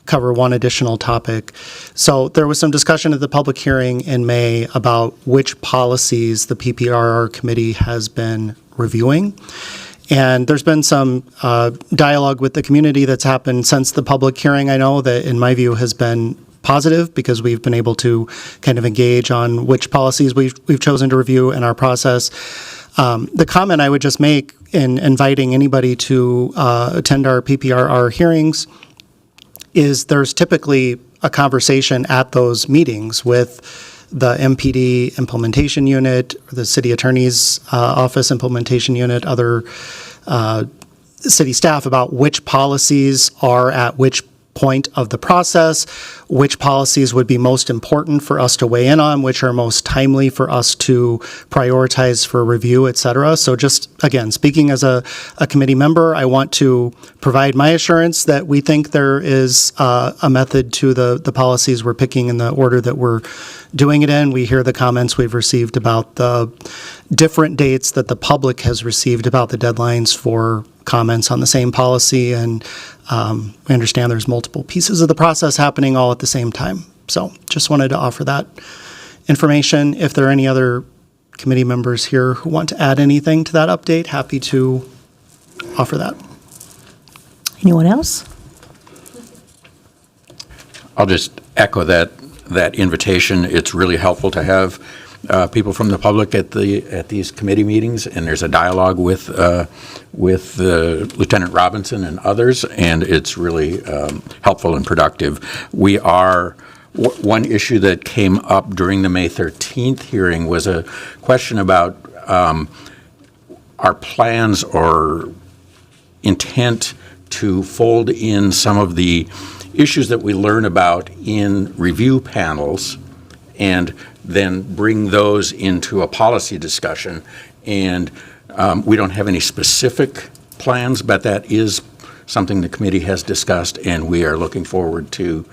Speaker 18: cover one additional topic. So there was some discussion at the public hearing in May about which policies the PPRR committee has been reviewing. And there's been some dialogue with the community that's happened since the public hearing. I know that, in my view, has been positive, because we've been able to kind of engage on which policies we've chosen to review in our process. The comment I would just make in inviting anybody to attend our PPRR hearings is there's typically a conversation at those meetings with the MPD implementation unit, the city attorney's office implementation unit, other city staff, about which policies are at which point of the process, which policies would be most important for us to weigh in on, which are most timely for us to prioritize for review, et cetera. So just, again, speaking as a committee member, I want to provide my assurance that we think there is a method to the policies we're picking in the order that we're doing it in. We hear the comments we've received about the different dates that the public has received about the deadlines for comments on the same policy, and we understand there's multiple pieces of the process happening all at the same time. So just wanted to offer that information. If there are any other committee members here who want to add anything to that update, happy to offer that.
Speaker 1: Anyone else?
Speaker 3: I'll just echo that invitation. It's really helpful to have people from the public at these committee meetings, and there's a dialogue with Lieutenant Robinson and others, and it's really helpful and productive. One issue that came up during the May 13th hearing was a question about our plans or intent to fold in some of the issues that we learn about in review panels and then bring those into a policy discussion. And we don't have any specific plans, but that is something the committee has discussed, and we are looking forward to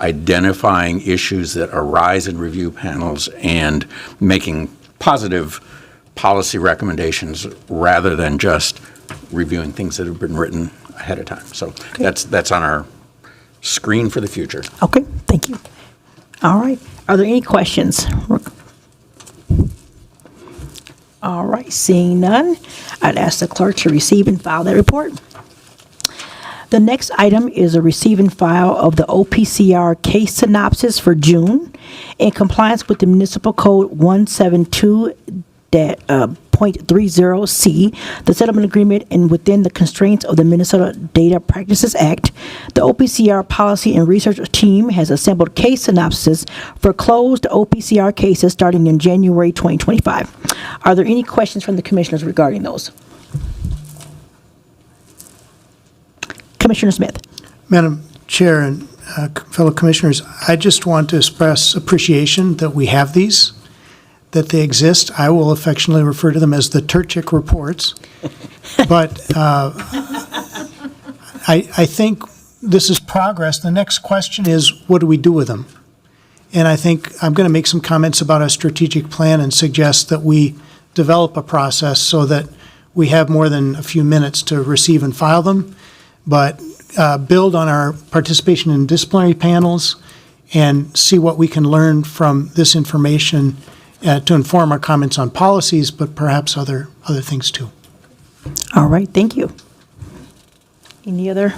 Speaker 3: identifying issues that arise in review panels and making positive policy recommendations rather than just reviewing things that have been written ahead of time. So that's on our screen for the future.
Speaker 1: Okay, thank you. All right. Are there any questions? All right, seeing none, I'd ask the clerk to receive and file that report. The next item is a receive and file of the OPCR case synopsis for June. In compliance with the Municipal Code 172.30C, the settlement agreement, and within the constraints of the Minnesota Data Practices Act, the OPCR policy and research team has assembled case synopses for closed OPCR cases starting in January 2025. Are there any questions from the commissioners regarding those? Commissioner Smith.
Speaker 5: Madam Chair and fellow commissioners, I just want to express appreciation that we have these, that they exist. I will affectionately refer to them as the Turchik reports. But I think this is progress. The next question is, what do we do with them? And I think I'm going to make some comments about a strategic plan and suggest that we develop a process so that we have more than a few minutes to receive and file them, but build on our participation in disciplinary panels and see what we can learn from this information to inform our comments on policies, but perhaps other things too.
Speaker 1: All right, thank you. Any other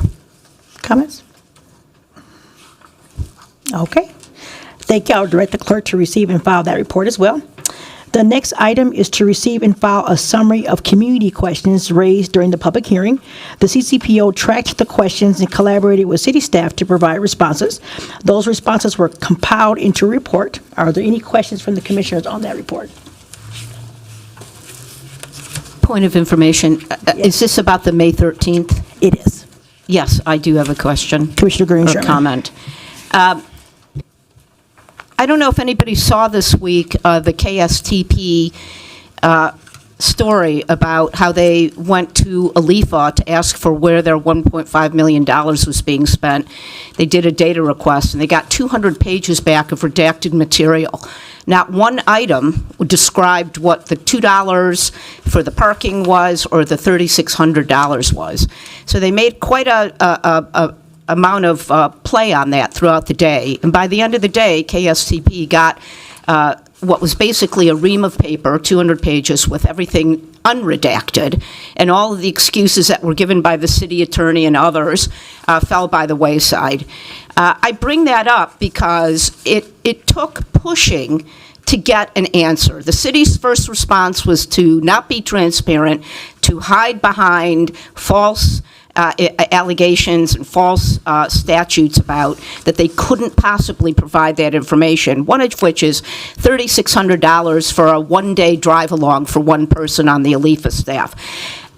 Speaker 1: comments? Okay. Thank you. I'll direct the clerk to receive and file that report as well. The next item is to receive and file a summary of community questions raised during the public hearing. The CCPO tracked the questions and collaborated with city staff to provide responses. Those responses were compiled into a report. Are there any questions from the commissioners on that report?
Speaker 6: Point of information, is this about the May 13th?
Speaker 1: It is.
Speaker 6: Yes, I do have a question.
Speaker 1: Commissioner Green
Speaker 6: or comment. I don't know if anybody saw this week the KSTP story about how they went to ALIFA to ask for where their $1.5 million was being spent. They did a data request, and they got 200 pages back of redacted material. Not one item described what the $2 for the parking was or the $3,600 was. So they made quite a amount of play on that throughout the day. And by the end of the day, KSTP got what was basically a ream of paper, 200 pages, with everything unredacted, and all of the excuses that were given by the city attorney and others fell by the wayside. I bring that up because it took pushing to get an answer. The city's first response was to not be transparent, to hide behind false allegations and false statutes about that they couldn't possibly provide that information, one of which is $3,600 for a one-day drive-along for one person on the ALIFA staff.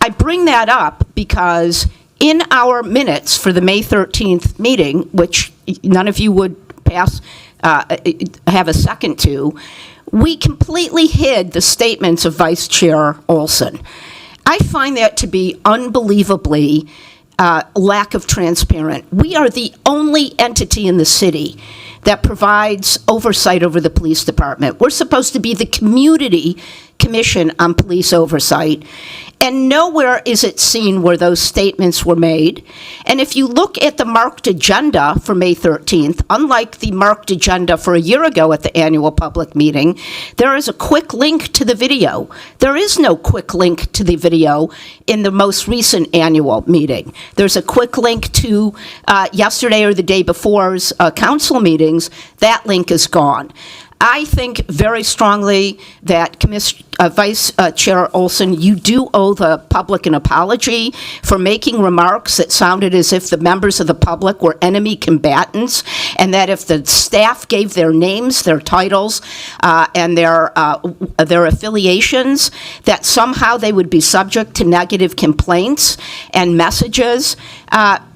Speaker 6: I bring that up because in our minutes for the May 13th meeting, which none of you would have a second to, we completely hid the statements of Vice Chair Olson. I find that to be unbelievably lack of transparent. We are the only entity in the city that provides oversight over the police department. We're supposed to be the community commission on police oversight, and nowhere is it seen where those statements were made. And if you look at the marked agenda for May 13th, unlike the marked agenda for a year ago at the annual public meeting, there is a quick link to the video. There is no quick link to the video in the most recent annual meeting. There's a quick link to yesterday or the day before's council meetings. That link is gone. I think very strongly that Vice Chair Olson, you do owe the public an apology for making remarks that sounded as if the members of the public were enemy combatants, and that if the staff gave their names, their titles, and their affiliations, that somehow they would be subject to negative complaints and messages.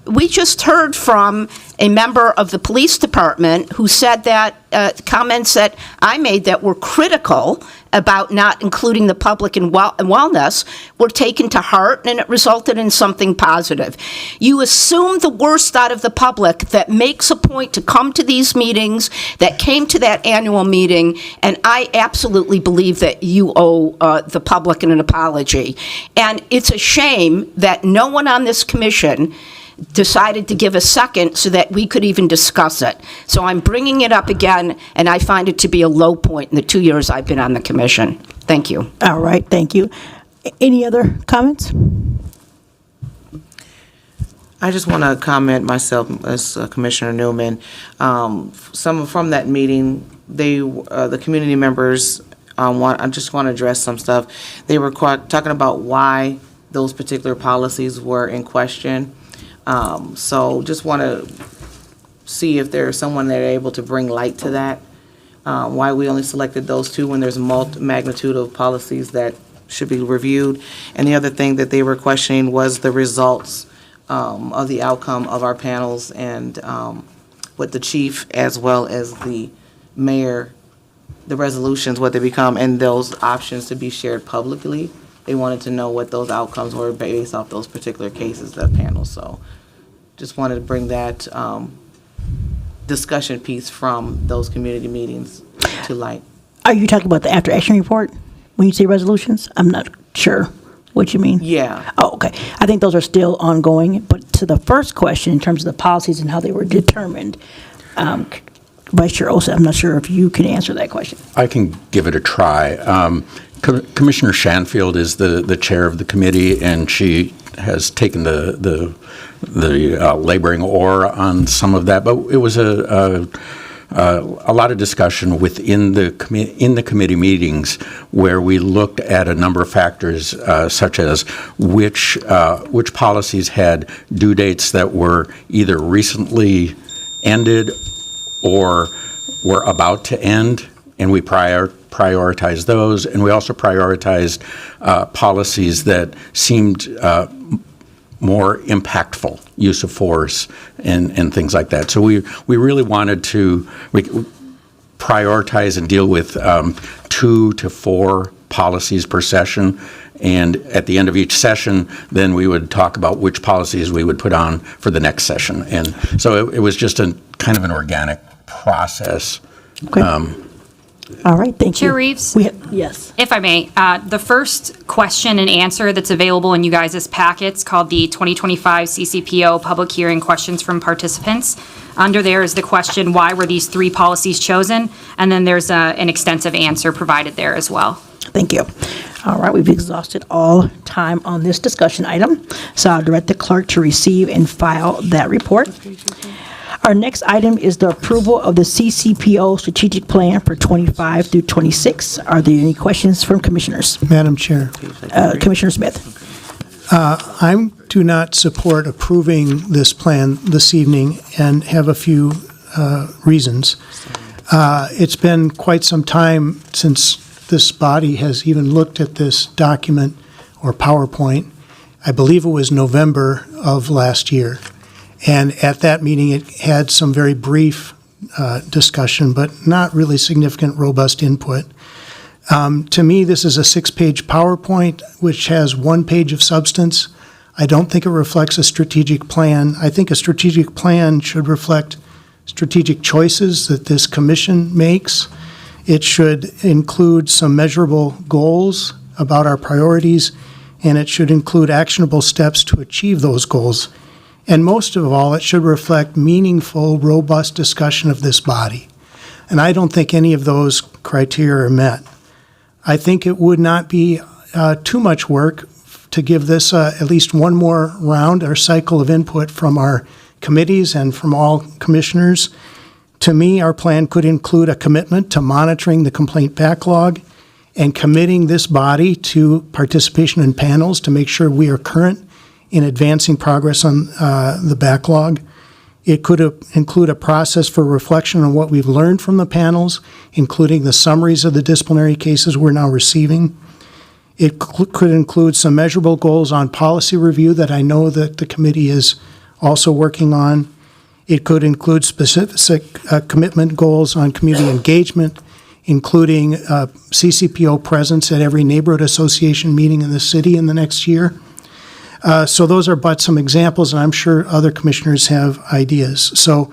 Speaker 6: We just heard from a member of the police department who said that comments that I made that were critical about not including the public in wellness were taken to heart, and it resulted in something positive. You assume the worst out of the public that makes a point to come to these meetings, that came to that annual meeting, and I absolutely believe that you owe the public an apology. And it's a shame that no one on this commission decided to give a second so that we could even discuss it. So I'm bringing it up again, and I find it to be a low point in the 2 years I've been on the commission. Thank you.
Speaker 1: All right, thank you. Any other comments?
Speaker 14: I just want to comment myself as Commissioner Newman. Some from that meeting, the community members, I just want to address some stuff. They were talking about why those particular policies were in question. So just want to see if there's someone that are able to bring light to that. Why we only selected those two when there's a magnitude of policies that should be reviewed. And the other thing that they were questioning was the results of the outcome of our panels and what the chief as well as the mayor, the resolutions, what they become, and those options to be shared publicly. They wanted to know what those outcomes were based off those particular cases, that panel. So just wanted to bring that discussion piece from those community meetings to light.
Speaker 1: Are you talking about the after action report when you say resolutions? I'm not sure what you mean.
Speaker 14: Yeah.
Speaker 1: Oh, okay. I think those are still ongoing. But to the first question, in terms of the policies and how they were determined, Vice Chair Olson, I'm not sure if you can answer that question.
Speaker 3: I can give it a try. Commissioner Shanfield is the chair of the committee, and she has taken the laboring oar on some of that. But it was a lot of discussion within the committee meetings where we looked at a number of factors, such as which policies had due dates that were either recently ended or were about to end, and we prioritized those, and we also prioritized policies that seemed more impactful use of force and things like that. So we really wanted to prioritize and deal with 2 to 4 policies per session, and at the end of each session, then we would talk about which policies we would put on for the next session. And so it was just a kind of an organic process.
Speaker 1: Okay. All right, thank you.
Speaker 12: Chair Reeves?
Speaker 1: Yes.
Speaker 12: If I may, the first question and answer that's available in you guys' packets called the 2025 CCPO Public Hearing Questions from Participants. Under there is the question, why were these 3 policies chosen? And then there's an extensive answer provided there as well.
Speaker 1: Thank you. All right, we've exhausted all time on this discussion item, so I'll direct the clerk to receive and file that report. Our next item is the approval of the CCPO strategic plan for 25 through 26. Are there any questions from commissioners?
Speaker 5: Madam Chair.
Speaker 1: Commissioner Smith.
Speaker 5: I do not support approving this plan this evening and have a few reasons. It's been quite some time since this body has even looked at this document or PowerPoint. I believe it was November of last year. And at that meeting, it had some very brief discussion, but not really significant, robust input. To me, this is a 6-page PowerPoint, which has 1 page of substance. I don't think it reflects a strategic plan. I think a strategic plan should reflect strategic choices that this commission makes. It should include some measurable goals about our priorities, and it should include actionable steps to achieve those goals. And most of all, it should reflect meaningful, robust discussion of this body. And I don't think any of those criteria are met. I think it would not be too much work to give this at least one more round or cycle of input from our committees and from all commissioners. To me, our plan could include a commitment to monitoring the complaint backlog and committing this body to participation in panels to make sure we are current in advancing progress on the backlog. It could include a process for reflection on what we've learned from the panels, including the summaries of the disciplinary cases we're now receiving. It could include some measurable goals on policy review that I know that the committee is also working on. It could include specific commitment goals on community engagement including CCPO presence at every neighborhood association meeting in the city in the next year. So those are but some examples, and I'm sure other commissioners have ideas. So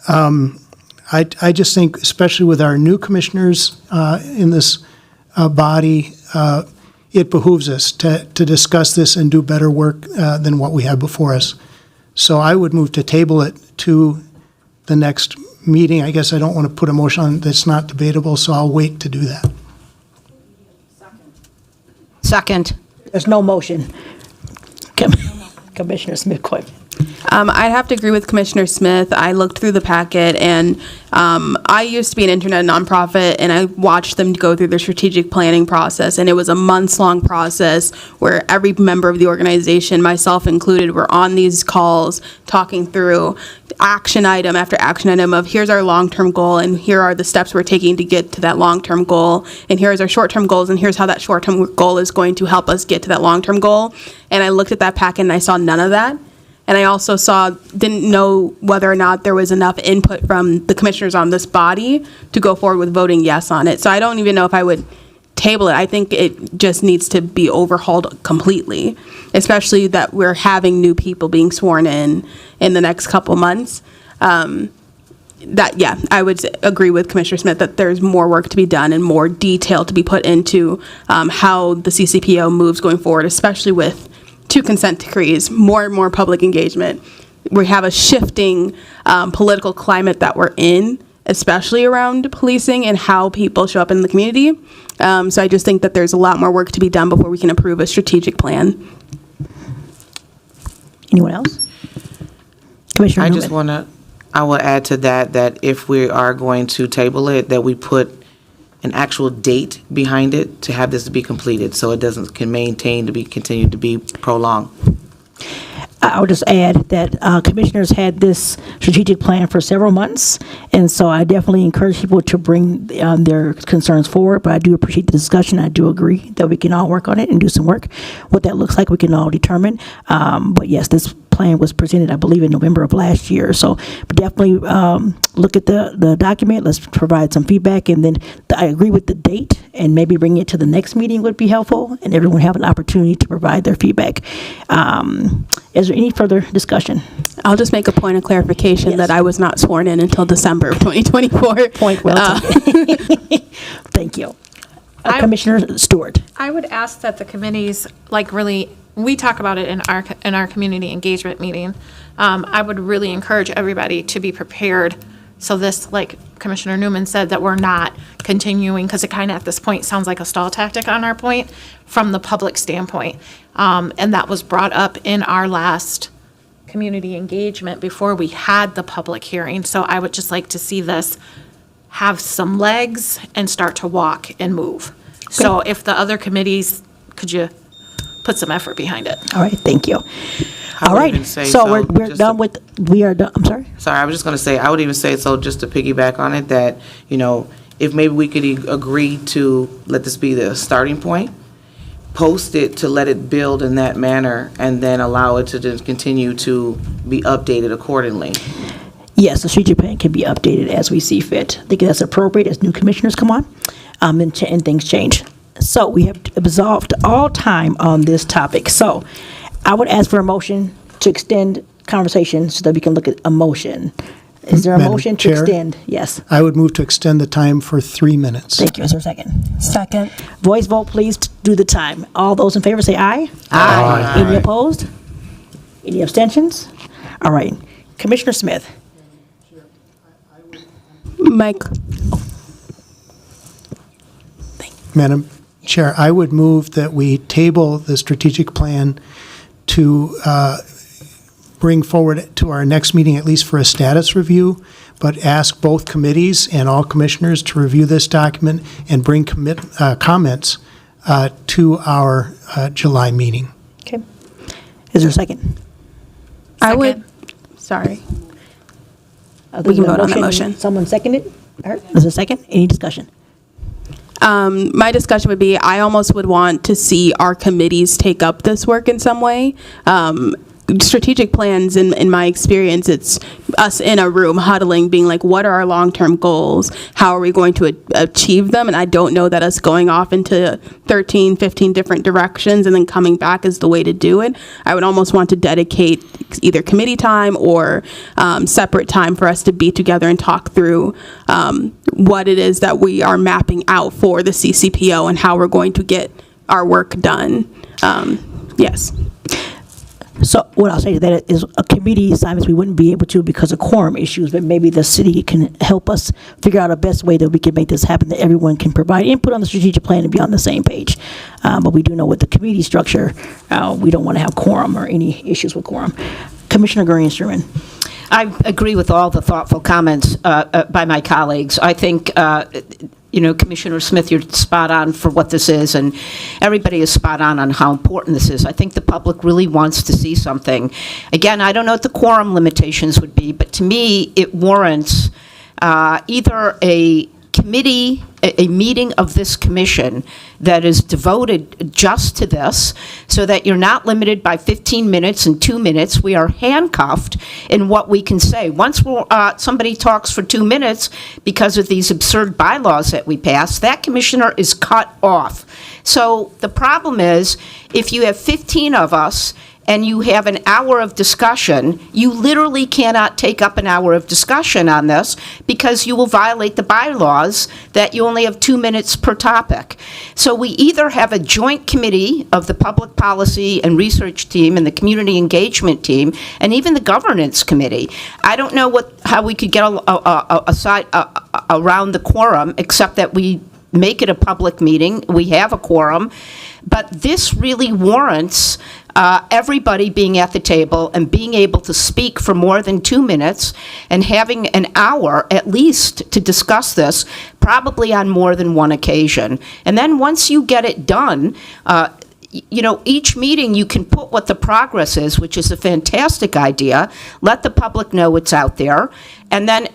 Speaker 5: I just think, especially with our new commissioners in this body, it behooves us to discuss this and do better work than what we have before us. So I would move to table it to the next meeting. I guess I don't want to put a motion on that's not debatable, so I'll wait to do that.
Speaker 6: Second.
Speaker 1: There's no motion. Commissioner Smith, go ahead.
Speaker 15: I'd have to agree with Commissioner Smith. I looked through the packet, and I used to be an internet nonprofit, and I watched them go through their strategic planning process, and it was a months-long process where every member of the organization, myself included, were on these calls talking through action item after action item of here's our long-term goal, and here are the steps we're taking to get to that long-term goal, and here's our short-term goals, and here's how that short-term goal is going to help us get to that long-term goal. And I looked at that packet, and I saw none of that. And I also didn't know whether or not there was enough input from the commissioners on this body to go forward with voting yes on it. So I don't even know if I would table it. I think it just needs to be overhauled completely, especially that we're having new people being sworn in the next couple months. I would agree with Commissioner Smith that there's more work to be done and more detail to be put into how the CCPO moves going forward, especially with 2 consent decrees, more and more public engagement. We have a shifting political climate that we're in, especially around policing and how people show up in the community. So I just think that there's a lot more work to be done before we can approve a strategic plan.
Speaker 1: Anyone else? Commissioner
Speaker 14: I
Speaker 1: Newman.
Speaker 14: just want to, I will add to that if we are going to table it, that we put an actual date behind it to have this be completed, so it can continue to be prolonged.
Speaker 1: I'll just add that commissioners had this strategic plan for several months, and so I definitely encourage people to bring their concerns forward, but I do appreciate the discussion. I do agree that we can all work on it and do some work. What that looks like, we can all determine. But yes, this plan was presented, I believe, in November of last year. So definitely look at the document. Let's provide some feedback, and then I agree with the date, and maybe bringing it to the next meeting would be helpful, and everyone have an opportunity to provide their feedback. Is there any further discussion?
Speaker 15: I'll just make a point of clarification that I was not sworn in until December of 2024.
Speaker 1: Point well taken. Thank you. Commissioner Stewart.
Speaker 20: I would ask that the committees, we talk about it in our community engagement meeting. I would really encourage everybody to be prepared. So this, like Commissioner Newman said, that we're not continuing, because it kind of at this point sounds like a stall tactic on our point from the public standpoint. And that was brought up in our last community engagement before we had the public hearing. So I would just like to see this have some legs and start to walk and move. Okay. So if the other committees, could you put some effort behind it?
Speaker 1: All right, thank you. All right, so we're done with, we are done, I'm sorry?
Speaker 14: Sorry, I was just going to say, I would even say, so just to piggyback on it, that, if maybe we could agree to let this be the starting point, post it to let it build in that manner, and then allow it to just continue to be updated accordingly.
Speaker 1: Yes, the strategic plan can be updated as we see fit. I think that's appropriate as new commissioners come on and things change. So we have absolved all time on this topic. So I would ask for a motion to extend conversation so that we can look at a motion. Is there a
Speaker 5: Madam
Speaker 1: motion to
Speaker 5: Chair?
Speaker 1: extend? Yes.
Speaker 5: I would move to extend the time for 3 minutes.
Speaker 1: Thank you. Is there a second?
Speaker 4: Second.
Speaker 1: Voice vote, please, to do the time. All those in favor say aye.
Speaker 5: Aye.
Speaker 1: Any opposed? Any abstentions? All right. Commissioner Smith.
Speaker 15: Mike.
Speaker 5: Madam Chair, I would move that we table the strategic plan to bring forward to our next meeting, at least for a status review, but ask both committees and all commissioners to review this document and bring comments to our July meeting.
Speaker 1: Okay. Is there a second?
Speaker 15: I would, sorry.
Speaker 1: We can vote on that motion. Someone seconded? All right. Is there a second? Any discussion?
Speaker 15: My discussion would be, I almost would want to see our committees take up this work in some way. strategic plans, in my experience, it's us in a room huddling, being like, what are our long-term goals? How are we going to achieve them? And I don't know that us going off into 13, 15 different directions and then coming back is the way to do it. I would almost want to dedicate either committee time or separate time for us to be together and talk through what it is that we are mapping out for the CCPO and how we're going to get our work done. Yes.
Speaker 1: So what I'll say to that is a committee assignments we wouldn't be able to because of quorum issues, but maybe the city can help us figure out a best way that we can make this happen, that everyone can provide input on the strategic plan and be on the same page. But we do know with the committee structure, we don't want to have quorum or any issues with quorum. Commissioner Green-Sherman.
Speaker 6: I agree with all the thoughtful comments by my colleagues. I think, Commissioner Smith, you're spot on for what this is, and everybody is spot on how important this is. I think the public really wants to see something. Again, I don't know what the quorum limitations would be, but to me, it warrants either a committee, a meeting of this commission that is devoted just to this, so that you're not limited by 15 minutes and 2 minutes. We are handcuffed in what we can say. Once somebody talks for 2 minutes because of these absurd bylaws that we pass, that commissioner is cut off. So the problem is, if you have 15 of us and you have an hour of discussion, you literally cannot take up an hour of discussion on this because you will violate the bylaws that you only have 2 minutes per topic. So we either have a joint committee of the public policy and research team and the community engagement team and even the governance committee. I don't know how we could get around the quorum, except that we make it a public meeting. We have a quorum. But this really warrants everybody being at the table and being able to speak for more than 2 minutes and having an hour at least to discuss this, probably on more than one occasion. And then once you get it done, each meeting you can put what the progress is, which is a fantastic idea. Let the public know it's out there. And then,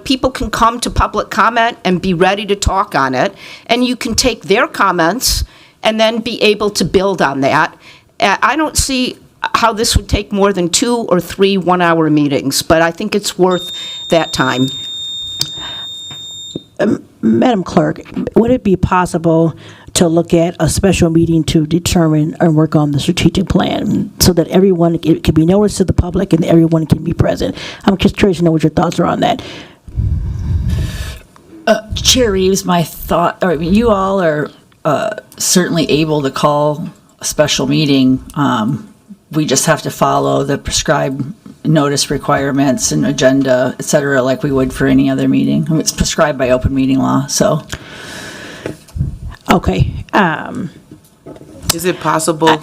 Speaker 6: people can come to public comment and be ready to talk on it. And you can take their comments and then be able to build on that. I don't see how this would take more than 2 or 3 one-hour meetings, but I think it's worth that time.
Speaker 1: Madam Clerk, would it be possible to look at a special meeting to determine and work on the strategic plan so that it can be noticed to the public and everyone can be present? I'm just curious to know what your thoughts are on that.
Speaker 10: Chair Reeves, you all are certainly able to call a special meeting. We just have to follow the prescribed notice requirements and agenda, et cetera, like we would for any other meeting. It's prescribed by open meeting law, so.
Speaker 1: Okay.
Speaker 14: Is it possible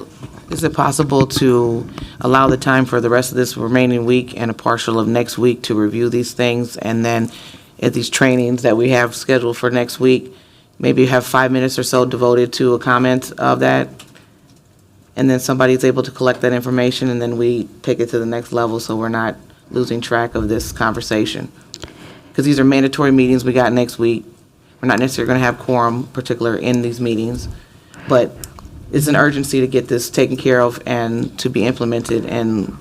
Speaker 14: to allow the time for the rest of this remaining week and a partial of next week to review these things, and then at these trainings that we have scheduled for next week, maybe have 5 minutes or so devoted to a comment of that? And then somebody's able to collect that information, and then we take it to the next level so we're not losing track of this conversation. Because these are mandatory meetings we got next week. We're not necessarily going to have quorum particular in these meetings, but it's an urgency to get this taken care of and to be implemented, and,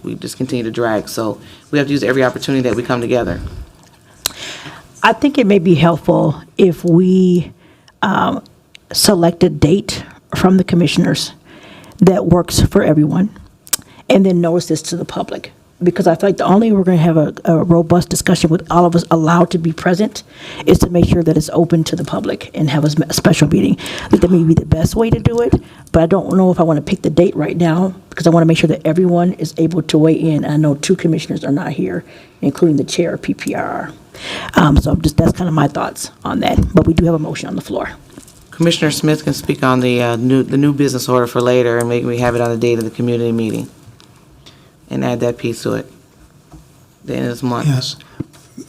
Speaker 14: we just continue to drag. So we have to use every opportunity that we come together.
Speaker 1: I think it may be helpful if we select a date from the commissioners that works for everyone, and then notice this to the public. Because I feel like the only way we're going to have a robust discussion with all of us allowed to be present is to make sure that it's open to the public and have a special meeting. I think that may be the best way to do it, but I don't know if I want to pick the date right now because I want to make sure that everyone is able to weigh in. I know 2 commissioners are not here, including the chair of PPR. So that's kind of my thoughts on that, but we do have a motion on the floor.
Speaker 14: Commissioner Smith can speak on the new business order for later, and maybe we have it on the date of the community meeting and add that piece to it the end of this month.
Speaker 5: Yes.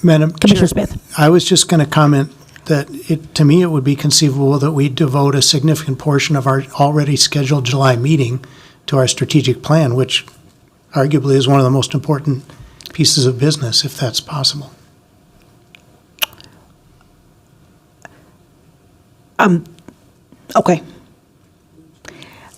Speaker 5: Madam
Speaker 1: Commissioner
Speaker 5: Chair,
Speaker 1: Smith.
Speaker 5: I was just going to comment that to me, it would be conceivable that we devote a significant portion of our already scheduled July meeting to our strategic plan, which arguably is one of the most important pieces of business, if that's possible.
Speaker 1: Okay.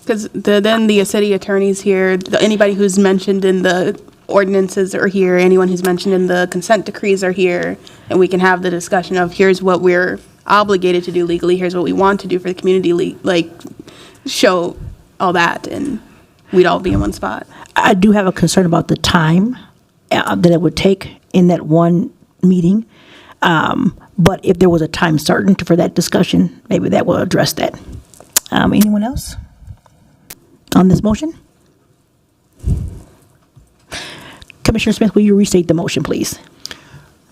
Speaker 15: Because then the city attorney's here, anybody who's mentioned in the ordinances are here, anyone who's mentioned in the consent decrees are here, and we can have the discussion of here's what we're obligated to do legally, here's what we want to do for the community, show all that, and we'd all be in one spot.
Speaker 1: I do have a concern about the time that it would take in that one meeting. But if there was a time certain for that discussion, maybe that will address that. Anyone else on this motion? Commissioner Smith, will you restate the motion, please?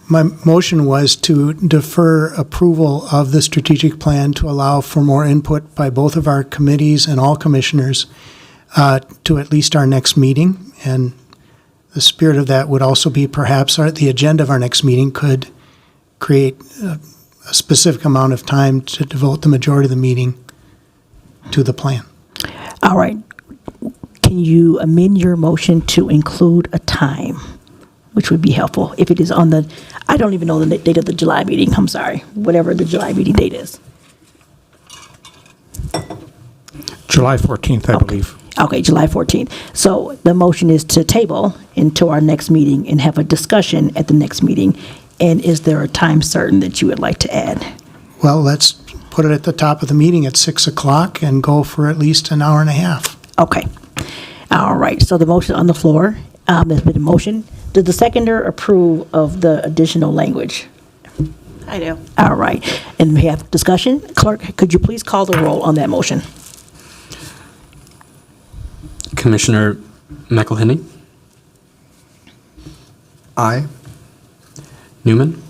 Speaker 5: My motion was to defer approval of the strategic plan to allow for more input by both of our committees and all commissioners to at least our next meeting. And the spirit of that would also be perhaps the agenda of our next meeting could create a specific amount of time to devote the majority of the meeting to the plan.
Speaker 1: All right. Can you amend your motion to include a time, which would be helpful if it is on the, I don't even know the date of the July meeting, I'm sorry, whatever the July meeting date is.
Speaker 7: July 14th, I believe.
Speaker 1: Okay, July 14th. So the motion is to table until our next meeting and have a discussion at the next meeting. And is there a time certain that you would like to add?
Speaker 5: Well, let's put it at the top of the meeting at 6 o'clock and go for at least an hour and a half.
Speaker 1: Okay. All right. So the motion on the floor, there's been a motion. Did the seconder approve of the additional language?
Speaker 6: I do.
Speaker 1: All right. And we have discussion. Clerk, could you please call the roll on that motion?
Speaker 2: Commissioner McElhenney?
Speaker 18: Aye.
Speaker 2: Newman?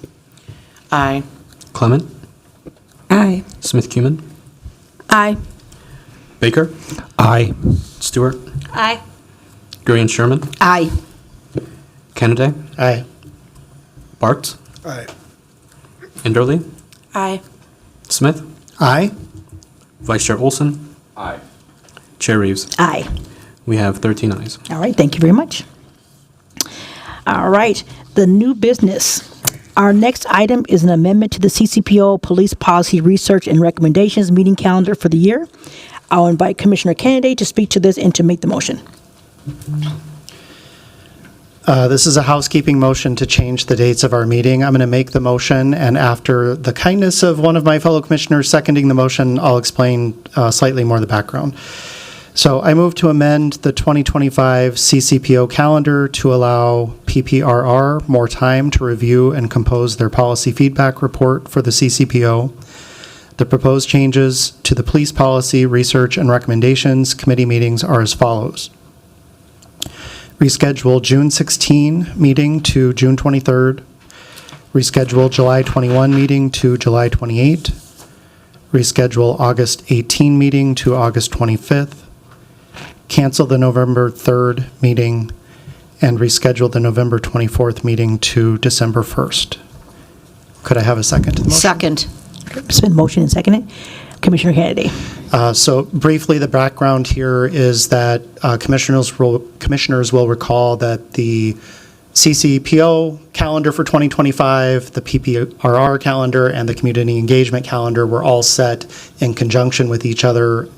Speaker 14: Aye.
Speaker 2: Clement?
Speaker 4: Aye.
Speaker 2: Smith-Cuman?
Speaker 15: Aye.
Speaker 2: Baker?
Speaker 7: Aye.
Speaker 2: Stewart?
Speaker 6: Aye.
Speaker 2: Gurian Sherman?
Speaker 6: Aye.
Speaker 2: Kennedy?
Speaker 5: Aye.
Speaker 2: Bart?
Speaker 5: Aye.
Speaker 2: Enderle?
Speaker 15: Aye.
Speaker 2: Smith?
Speaker 5: Aye.
Speaker 2: Vice Chair Olson?
Speaker 3: Aye.
Speaker 2: Chair Reeves?
Speaker 1: Aye.
Speaker 2: We have 13 ayes.
Speaker 1: All right. Thank you very much. All right. The new business. Our next item is an amendment to the CCPO Police Policy Research and Recommendations meeting calendar for the year. I'll invite Commissioner Kennedy to speak to this and to make the motion.
Speaker 18: This is a housekeeping motion to change the dates of our meeting. I'm going to make the motion, and after the kindness of one of my fellow commissioners seconding the motion, I'll explain slightly more of the background. So I move to amend the 2025 CCPO calendar to allow PPRR more time to review and compose their policy feedback report for the CCPO. The proposed changes to the Police Policy Research and Recommendations Committee meetings are as follows. Reschedule June 16 meeting to June 23rd. Reschedule July 21 meeting to July 28. Reschedule August 18 meeting to August 25th. Cancel the November 3rd meeting and reschedule the November 24th meeting to December 1st. Could I have a second to the motion?
Speaker 6: Second.
Speaker 1: It's been motion and seconded. Commissioner Kennedy.
Speaker 18: So briefly, the background here is that commissioners will recall that the CCPO calendar for 2025, the PPRR calendar, and the community engagement calendar were all set in conjunction with each other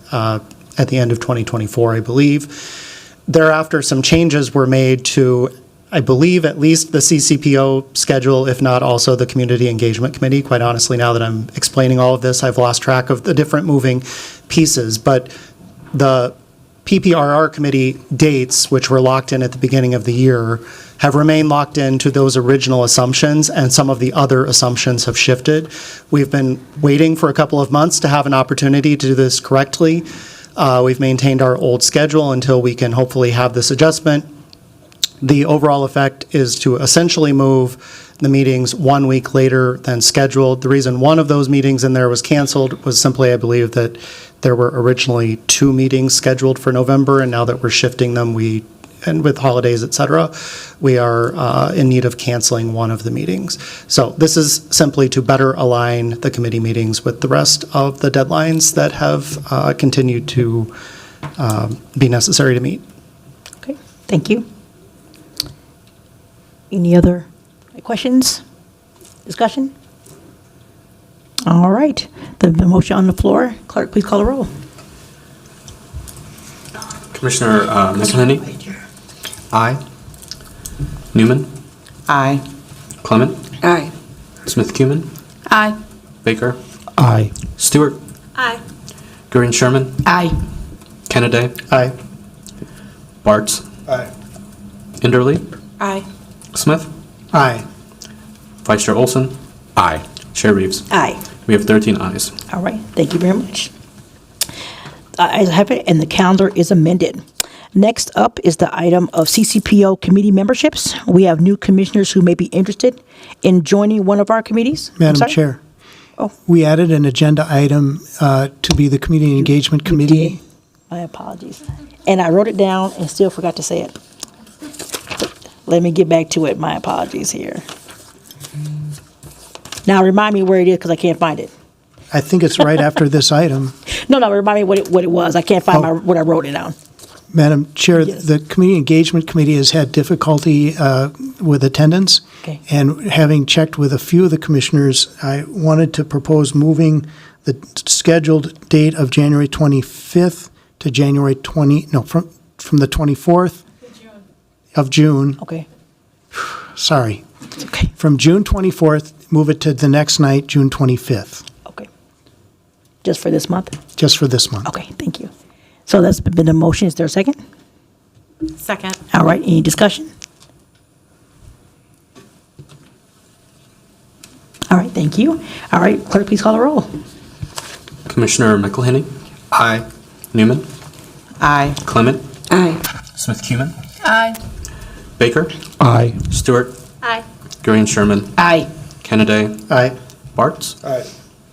Speaker 18: at the end of 2024, I believe. Thereafter, some changes were made to, I believe, at least the CCPO schedule, if not also the Community Engagement Committee. Quite honestly, now that I'm explaining all of this, I've lost track of the different moving pieces. But the PPRR committee dates, which were locked in at the beginning of the year, have remained locked into those original assumptions, and some of the other assumptions have shifted. We've been waiting for a couple of months to have an opportunity to do this correctly. We've maintained our old schedule until we can hopefully have this adjustment. The overall effect is to essentially move the meetings 1 week later than scheduled. The reason one of those meetings in there was canceled was simply, I believe, that there were originally 2 meetings scheduled for November, and now that we're shifting them, and with holidays, et cetera, we are in need of canceling one of the meetings. So this is simply to better align the committee meetings with the rest of the deadlines that have continued to be necessary to meet.
Speaker 1: Okay, thank you. Any other questions? Discussion? All right. The motion on the floor. Clerk, please call the roll.
Speaker 2: Commissioner McElhenney?
Speaker 17: Aye.
Speaker 2: Newman?
Speaker 14: Aye.
Speaker 2: Clement?
Speaker 4: Aye.
Speaker 2: Smith-Cuman?
Speaker 15: Aye.
Speaker 2: Baker?
Speaker 7: Aye.
Speaker 2: Stewart?
Speaker 20: Aye.
Speaker 2: Goering-Sherman?
Speaker 6: Aye.
Speaker 2: Kennedy?
Speaker 18: Aye.
Speaker 2: Bartz?
Speaker 18: Aye.
Speaker 2: Inderly?
Speaker 20: Aye.
Speaker 2: Smith?
Speaker 5: Aye.
Speaker 2: Vice Chair Olson?
Speaker 3: Aye.
Speaker 2: Chair Reeves?
Speaker 6: Aye.
Speaker 2: We have 13 ayes.
Speaker 1: All right, thank you very much. I have it, and the calendar is amended. Next up is the item of CCPO committee memberships. We have new commissioners who may be interested in joining one of our committees. I'm
Speaker 5: Madam
Speaker 1: sorry?
Speaker 5: Chair.
Speaker 1: Oh.
Speaker 5: We added an agenda item to be the Community Engagement Committee.
Speaker 1: My apologies. And I wrote it down and still forgot to say it. Let me get back to it. My apologies here. Now remind me where it is because I can't find it.
Speaker 5: I think it's right after this item.
Speaker 1: No, remind me what it was. I can't find what I wrote it down.
Speaker 5: Madam Chair, the Community Engagement Committee has had difficulty with attendance.
Speaker 1: Okay.
Speaker 5: And having checked with a few of the commissioners, I wanted to propose moving the scheduled date of January 25th to January from the 24th of June.
Speaker 1: Okay.
Speaker 5: Sorry. Okay. From June 24th, move it to the next night, June 25th.
Speaker 1: Okay. Just for this month?
Speaker 5: Just for this month.
Speaker 1: Okay, thank you. So that's been a motion. Is there a second?
Speaker 20: Second.
Speaker 1: All right, any discussion? All right, thank you. All right, clerk, please call the roll.
Speaker 2: Commissioner McElhenney?
Speaker 14: Aye.
Speaker 2: Newman?
Speaker 14: Aye.
Speaker 2: Clement?
Speaker 4: Aye.
Speaker 2: Smith-Cuman?
Speaker 15: Aye.
Speaker 2: Baker?
Speaker 7: Aye.
Speaker 2: Stewart?
Speaker 20: Aye.
Speaker 2: Goering-Sherman?
Speaker 6: Aye.
Speaker 2: Kennedy?
Speaker 5: Aye.
Speaker 2: Bartz?
Speaker 18: Aye.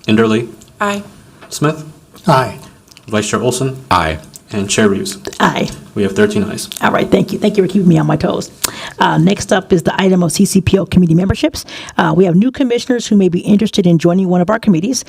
Speaker 2: Inderly?
Speaker 20: Aye.
Speaker 2: Smith?
Speaker 5: Aye.
Speaker 2: Vice Chair Olson?
Speaker 3: Aye.
Speaker 2: And Chair Reeves?
Speaker 1: Aye.
Speaker 2: We have 13 ayes.
Speaker 1: All right, thank you. Thank you for keeping me on my toes. Next up is the item of CCPO committee memberships. We have new commissioners who may be interested in joining one of our committees,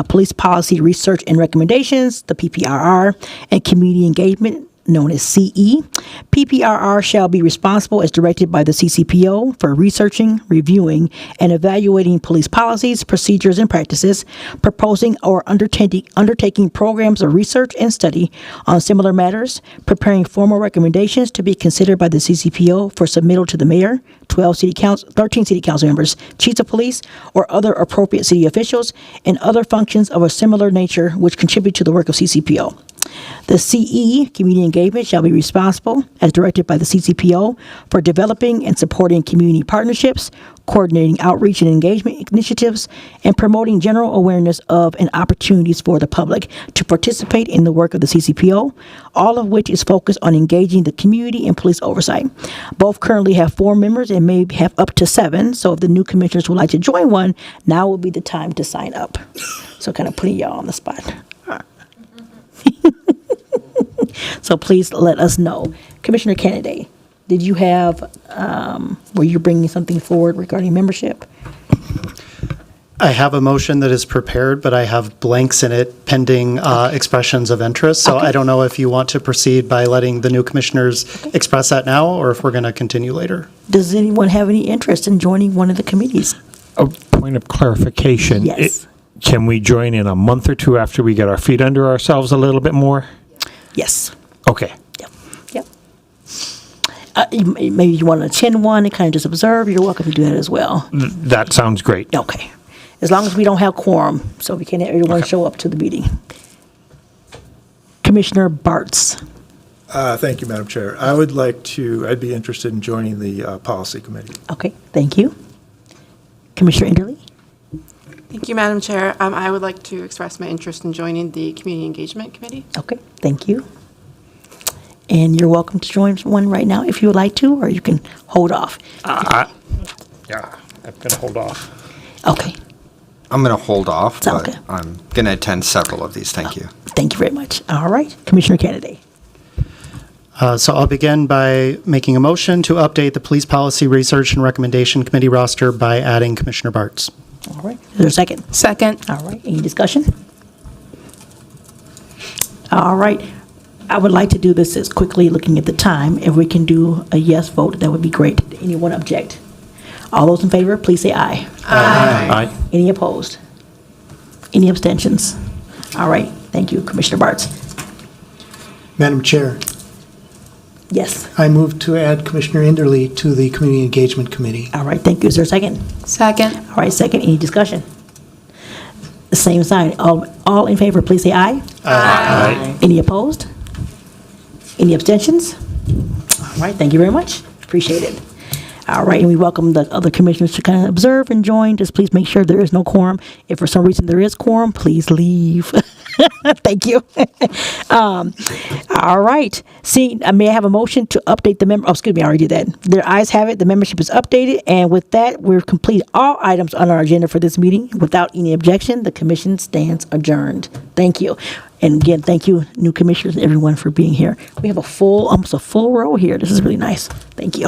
Speaker 1: Police Policy Research and Recommendations, the PPRR, and Community Engagement, known as CE. PPRR shall be responsible as directed by the CCPO for researching, reviewing, and evaluating police policies, procedures, and practices, proposing or undertaking programs of research and study on similar matters, preparing formal recommendations to be considered by the CCPO for submittal to the mayor, 13 city council members, chiefs of police, or other appropriate city officials, and other functions of a similar nature which contribute to the work of CCPO. The CE, Community Engagement, shall be responsible, as directed by the CCPO, for developing and supporting community partnerships, coordinating outreach and engagement initiatives, and promoting general awareness of and opportunities for the public to participate in the work of the CCPO, all of which is focused on engaging the community in police oversight. Both currently have 4 members and may have up to 7, so if the new commissioners would like to join one, now would be the time to sign up. So kind of putting y'all on the spot. So please let us know. Commissioner Kennedy, did you have, were you bringing something forward regarding membership?
Speaker 18: I have a motion that is prepared, but I have blanks in it pending expressions of interest. So I don't know if you want to proceed by letting the new commissioners express that now, or if we're going to continue later.
Speaker 1: Does anyone have any interest in joining one of the committees?
Speaker 7: A point of clarification.
Speaker 1: Yes.
Speaker 7: Can we join in a month or two after we get our feet under ourselves a little bit more?
Speaker 1: Yes.
Speaker 7: Okay.
Speaker 1: Yep. Maybe you want to attend one and kind of just observe, you're welcome to do that as well.
Speaker 7: That sounds great.
Speaker 1: Okay. As long as we don't have quorum, so we can't have everyone show up to the meeting. Commissioner Bartz.
Speaker 21: Thank you, Madam Chair. I'd be interested in joining the Policy Committee.
Speaker 1: Okay, thank you. Commissioner Enderly.
Speaker 22: Thank you, Madam Chair. I would like to express my interest in joining the Community Engagement Committee.
Speaker 1: Okay, thank you. And you're welcome to join one right now if you would like to, or you can hold off.
Speaker 7: Yeah, I'm going to hold off.
Speaker 1: Okay.
Speaker 23: I'm going to hold off,
Speaker 1: Sounds
Speaker 23: but
Speaker 1: good.
Speaker 23: I'm going to attend several of these. Thank you.
Speaker 1: Thank you very much. All right, Commissioner Kennedy.
Speaker 18: So I'll begin by making a motion to update the Police Policy Research and Recommendation Committee roster by adding Commissioner Bartz.
Speaker 1: All right, is there a second?
Speaker 15: Second.
Speaker 1: All right, any discussion? All right, I would like to do this as quickly, looking at the time. If we can do a yes vote, that would be great. Anyone object? All those in favor, please say aye.
Speaker 7: Aye.
Speaker 1: Any opposed? Any abstentions? All right, thank you, Commissioner Bartz.
Speaker 5: Madam Chair,
Speaker 1: Yes.
Speaker 5: I move to add Commissioner Inderly to the Community Engagement Committee.
Speaker 1: All right, thank you. Is there a second?
Speaker 15: Second.
Speaker 1: All right, second. Any discussion? The same sign. All in favor, please say aye.
Speaker 5: Aye.
Speaker 1: Any opposed? Any abstentions? All right, thank you very much. Appreciate it. All right, and we welcome the other commissioners to kind of observe and join. Just please make sure there is no quorum. If for some reason there is quorum, please leave. Thank you. All right. May I have a motion to update the member? Oh, excuse me, I already did that. The ayes have it. The membership is updated. And with that, we've completed all items on our agenda for this meeting. Without any objection, the commission stands adjourned. Thank you. And again, thank you, new commissioners and everyone for being here. We have almost a full row here. This is really nice. Thank you.